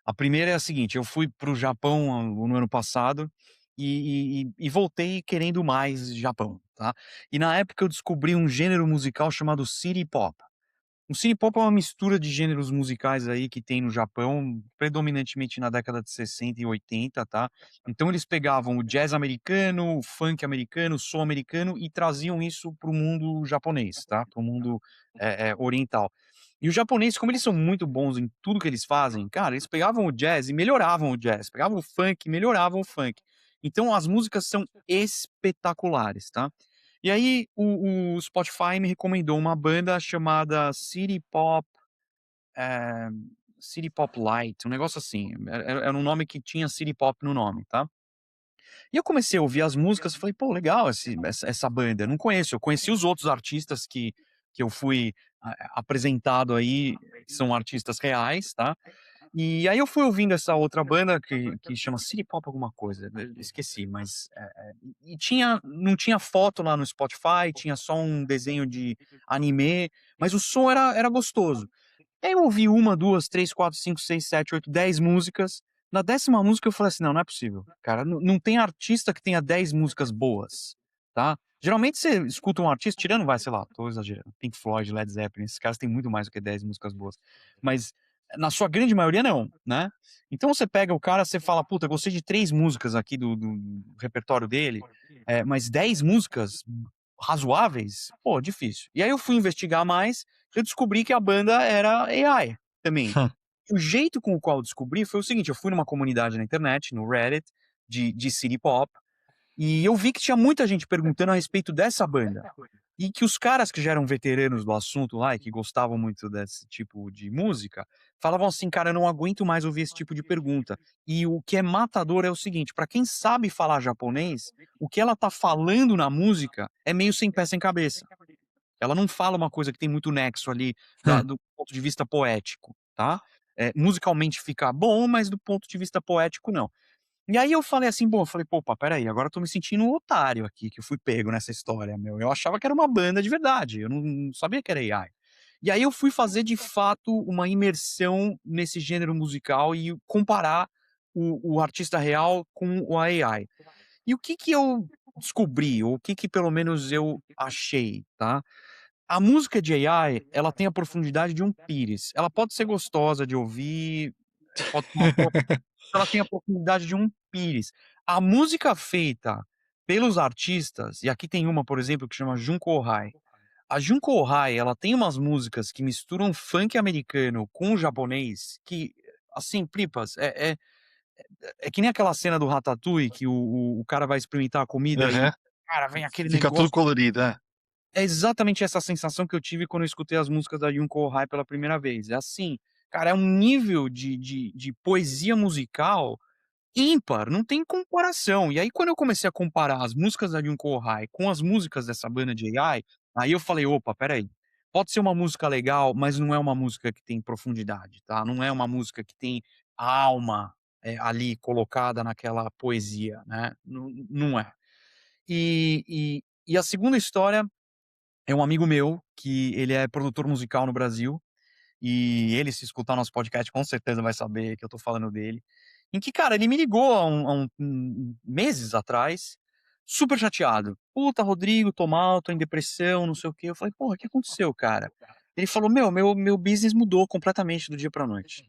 A primeira é a seguinte: eu fui para o Japão no ano passado e voltei querendo mais Japão, tá. E na época eu descobri um gênero musical chamado City Pop. O City Pop é uma mistura de gêneros musicais aí que tem no Japão, predominantemente na década de 60 e 80, tá. Então eles pegavam o jazz americano, o funk americano, o soul americano e traziam isso para o mundo japonês, tá, para o mundo, oriental. E os japoneses, como eles são muito bons em tudo que eles fazem, cara, eles pegavam o jazz e melhoravam o jazz, pegavam o funk e melhoravam o funk. Então as músicas são espetaculares, tá. E aí o Spotify me recomendou uma banda chamada eh, City Pop Light, um negócio assim, era um nome que tinha City Pop no nome, tá. E eu comecei a ouvir as músicas e falei: "Pô, legal essa banda, eu não conheço", eu conheci os outros artistas que eu fui apresentado aí, que são artistas reais, tá. E aí eu fui ouvindo essa outra banda que chama City Pop alguma coisa, esqueci, mas, e não tinha foto lá no Spotify, tinha só um desenho de anime, mas o som era gostoso. Aí eu ouvi uma, 2, 3, 4, 5, 6, 7, 8, 10 músicas. Na 10ª música eu falei assim: "Não, não é possível, cara, não tem artista que tenha 10 músicas boas", tá. Geralmente você escuta um artista tirando vai, sei lá, tô exagerando, Pink Floyd, Led Zeppelin, esses caras têm muito mais do que 10 músicas boas. Mas na sua grande maioria não, né. Então você pega o cara, você fala: "Puta, gostei de 3 músicas aqui do repertório dele, mas 10 músicas razoáveis? Pô, difícil". E aí eu fui investigar mais, eu descobri que a banda era AI também. O jeito com o qual eu descobri foi o seguinte: eu fui numa comunidade na internet, no Reddit, de City Pop, e eu vi que tinha muita gente perguntando a respeito dessa banda. E que os caras que já eram veteranos do assunto lá e que gostavam muito desse tipo de música, falavam assim: "Cara, eu não aguento mais ouvir esse tipo de pergunta". E o que é matador é o seguinte: pra quem sabe falar japonês, o que ela tá falando na música é meio sem pé sem cabeça. Ela não fala uma coisa que tem muito nexo ali do ponto de vista poético, tá. Musicalmente fica bom, mas do ponto de vista poético não. E aí eu falei assim, bom, eu falei: "Pô, espera aí, agora eu tô me sentindo um otário aqui, que eu fui pego nessa história, meu. Eu achava que era uma banda de verdade, eu não sabia que era AI". E aí eu fui fazer de fato uma imersão nesse gênero musical e comparar o artista real com o AI. E o que que eu descobri, ou o que que pelo menos eu achei, tá. A música de AI, ela tem a profundidade de um pires. Ela pode ser gostosa de ouvir, pode ser uma boa, ela tem a profundidade de um pires. A música feita pelos artistas, e aqui tem uma, por exemplo, que chama Junko Ohai. A Junko Ohai, ela tem umas músicas que misturam funk americano com japonês que, assim, Pripas, é que nem aquela cena do Ratatouille que o cara vai experimentar a comida e, Aham. cara, vem aquele Fica tudo negócio. colorido, é. É exatamente essa sensação que eu tive quando eu escutei as músicas da Junko Ohai pela primeira vez. É assim, cara, é um nível de poesia musical ímpar, não tem comparação. E aí quando eu comecei a comparar as músicas da Junko Ohai com as músicas dessa banda de AI, aí eu falei: "Opa, espera aí, pode ser uma música legal, mas não é uma música que tem profundidade, tá, não é uma música que tem alma, ali colocada naquela poesia, né, não é". E a segunda história é um amigo meu que ele é produtor musical no Brasil, e ele se escutar nosso podcast com certeza vai saber que eu tô falando dele, em que, cara, ele me ligou há meses atrás, super chateado: "Puta, Rodrigo, tô mal, tô em depressão, não sei o quê". Eu falei: "Porra, o que aconteceu, cara?". Ele falou: "Meu business mudou completamente do dia pra noite".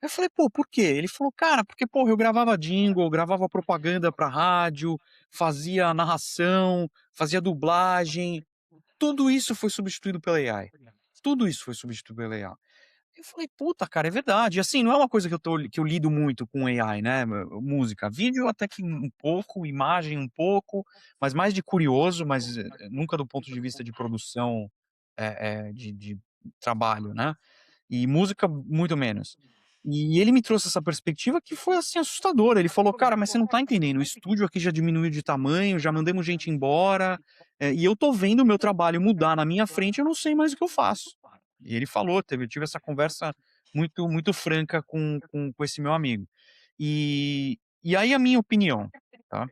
Aí eu falei: "Pô, por quê?" Ele falou: "Cara, porque, porra, eu gravava jingle, gravava propaganda pra rádio, fazia narração, fazia dublagem, tudo isso foi substituído pela AI. Tudo isso foi substituído pela AI". Eu falei: "Puta, cara, é verdade". E assim, não é uma coisa que eu lido muito com AI, né, música. Vídeo até que um pouco, imagem um pouco, mas mais de curioso, mas, nunca do ponto de vista de produção, de trabalho, né. E música muito menos. E ele me trouxe essa perspectiva que foi, assim, assustadora. Ele falou: "Cara, mas você não tá entendendo, o estúdio aqui já diminuiu de tamanho, já mandamos gente embora, e eu tô vendo o meu trabalho mudar na minha frente, eu não sei mais o que eu faço". E ele falou, eu tive essa conversa muito franca com esse meu amigo. E aí a minha opinião, tá,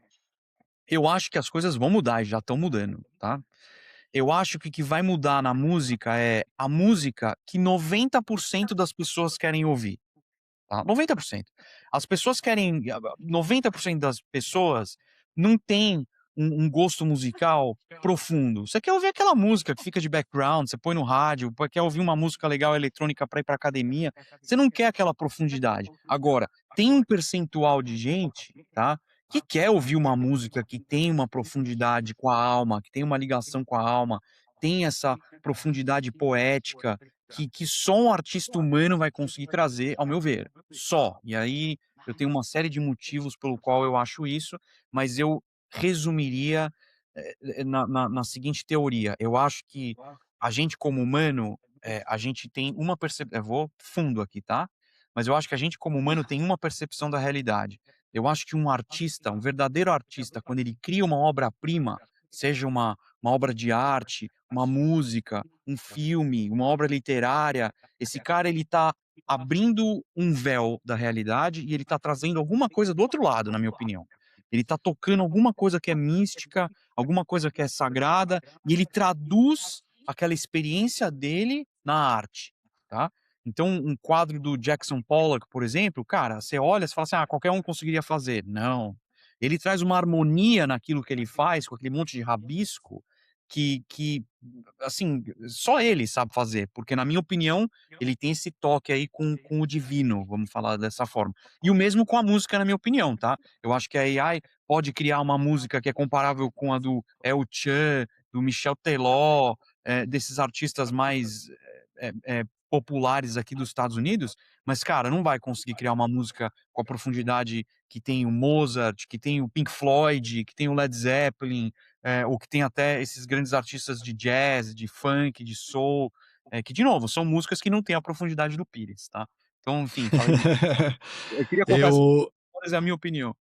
eu acho que as coisas vão mudar e já estão mudando, tá. Eu acho que o que vai mudar na música é a música que 90% das pessoas querem ouvir. Tá, 90%. As pessoas querem 90% das pessoas não tem um gosto musical profundo. Você quer ouvir aquela música que fica de background, você põe no rádio, quer ouvir uma música legal eletrônica para ir pra academia, você não quer aquela profundidade. Agora, tem um percentual de gente, tá, que quer ouvir uma música que tem uma profundidade com a alma, que tem uma ligação com a alma, tem essa profundidade poética que só um artista humano vai conseguir trazer, ao meu ver, só. E aí eu tenho uma série de motivos pelo qual eu acho isso, mas eu resumiria, na seguinte teoria: eu acho que a gente como humano, a gente tem uma eu vou fundo aqui, tá, mas eu acho que a gente como humano tem uma percepção da realidade. Eu acho que um artista, um verdadeiro artista, quando ele cria uma obra-prima, seja uma obra de arte, uma música, um filme, uma obra literária, esse cara ele tá abrindo um véu da realidade e ele tá trazendo alguma coisa do outro lado, na minha opinião. Ele tá tocando alguma coisa que é mística, alguma coisa que é sagrada, e ele traduz aquela experiência dele na arte, tá. Então um quadro do Jackson Pollock, por exemplo, cara, você olha, você fala assim: "Ah, qualquer um conseguiria fazer". Não. Ele traz uma harmonia naquilo que ele faz, com aquele monte de rabisco, que assim, só ele sabe fazer, porque na minha opinião, ele tem esse toque aí com o divino, vamos falar dessa forma. E o mesmo com a música, na minha opinião, tá. Eu acho que a AI pode criar uma música que é comparável com a do El Chan, do Michel Teló, desses artistas mais, populares aqui dos Estados Unidos, mas, cara, não vai conseguir criar uma música com a profundidade que tem o Mozart, que tem o Pink Floyd, que tem o Led Zeppelin, ou que tem até esses grandes artistas de jazz, de funk, de soul, que de novo, são músicas que não têm a profundidade do Pires, tá. Então, enfim, falei eu queria colocar essas Eu é a minha opinião.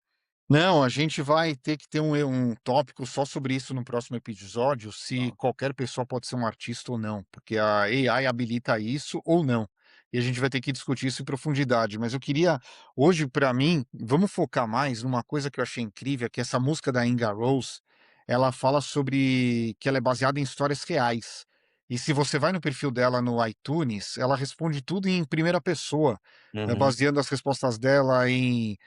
Não, a gente vai ter que ter um tópico só sobre isso no próximo episódio, se Tá. qualquer pessoa pode ser um artista ou não, porque a AI habilita isso ou não. E a gente vai ter que discutir isso em profundidade. Mas eu queria, hoje, para mim, vamos focar mais numa coisa que eu achei incrível, que essa música da Inga Rose, ela fala sobre que ela é baseada em histórias reais. E se você vai no perfil dela no iTunes, ela responde tudo em primeira pessoa, Uhum. baseando as respostas dela em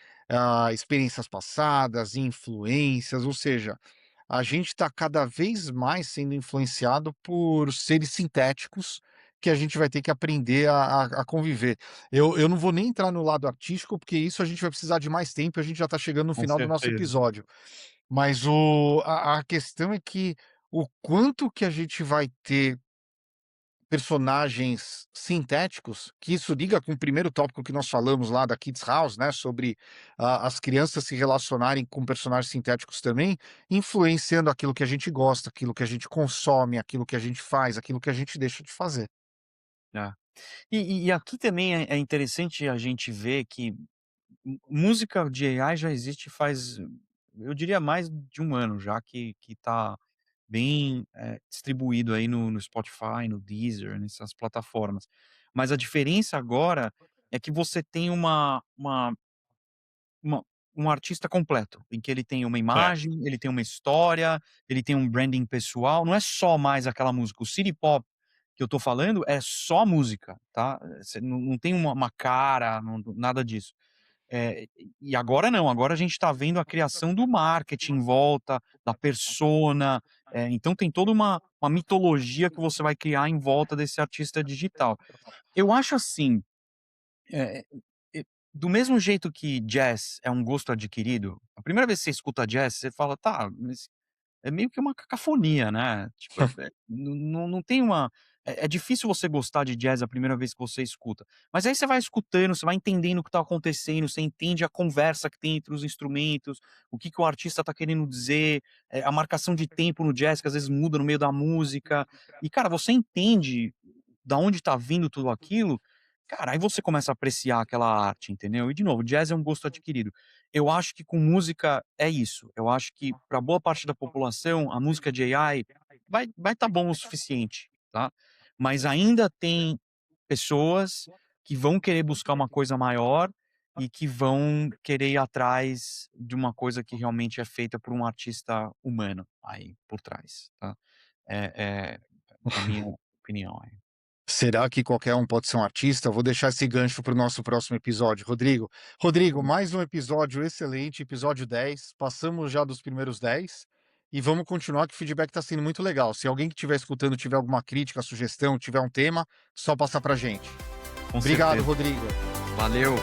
experiências passadas, influências, ou seja, a gente está cada vez mais sendo influenciado por seres sintéticos que a gente vai ter que aprender a conviver. Eu não vou nem entrar no lado artístico, porque isso a gente vai precisar de mais tempo, a gente já está chegando no Com final do nosso certeza. episódio. Mas a questão é que o quanto que a gente vai ter personagens sintéticos, que isso liga com o primeiro tópico que nós falamos lá da Kids House, né, sobre as crianças se relacionarem com personagens sintéticos também, influenciando aquilo que a gente gosta, aquilo que a gente consome, aquilo que a gente faz, aquilo que a gente deixa de fazer. É. E aqui também é interessante a gente ver que música de AI já existe faz, eu diria mais de um ano já que tá bem, distribuído aí no Spotify, no Deezer, nessas plataformas. Mas a diferença agora é que você tem uma um artista completo, em que ele tem uma É. imagem, ele tem uma história, ele tem um branding pessoal, não é só mais aquela música. O city pop que eu tô falando é só música, tá. Você não tem uma cara, nada disso. E agora não, agora a gente está vendo a criação do marketing em volta, da persona, então tem toda uma mitologia que você vai criar em volta desse artista digital. Eu acho assim, eh, do mesmo jeito que jazz é um gosto adquirido, a primeira vez que você escuta jazz, você fala: "Tá, mas é meio que uma cacofonia, né, tipo, não tem uma é difícil você gostar de jazz a primeira vez que você escuta, mas aí você vai escutando, você vai entendendo o que tá acontecendo, você entende a conversa que tem entre os instrumentos, o que que o artista tá querendo dizer, a marcação de tempo no jazz que às vezes muda no meio da música, e cara, você entende da onde tá vindo tudo aquilo, cara, aí você começa a apreciar aquela arte, entendeu. E de novo, jazz é um gosto adquirido. Eu acho que com música é isso. Eu acho que para boa parte da população, a música de AI vai estar bom o suficiente, tá. Mas ainda tem pessoas que vão querer buscar uma coisa maior e que vão querer ir atrás de uma coisa que realmente é feita por um artista humano aí por trás, tá. É a minha opinião aí. Será que qualquer um pode ser um artista? Eu vou deixar esse gancho para o nosso próximo episódio, Rodrigo. Rodrigo, mais um episódio excelente, episódio 10. Passamos já dos primeiros 10 e vamos continuar que o feedback está sendo muito legal. Se alguém que estiver escutando tiver alguma crítica, sugestão, tiver um tema, só passar pra gente. Com Obrigado, certeza. Rodrigo. Valeu.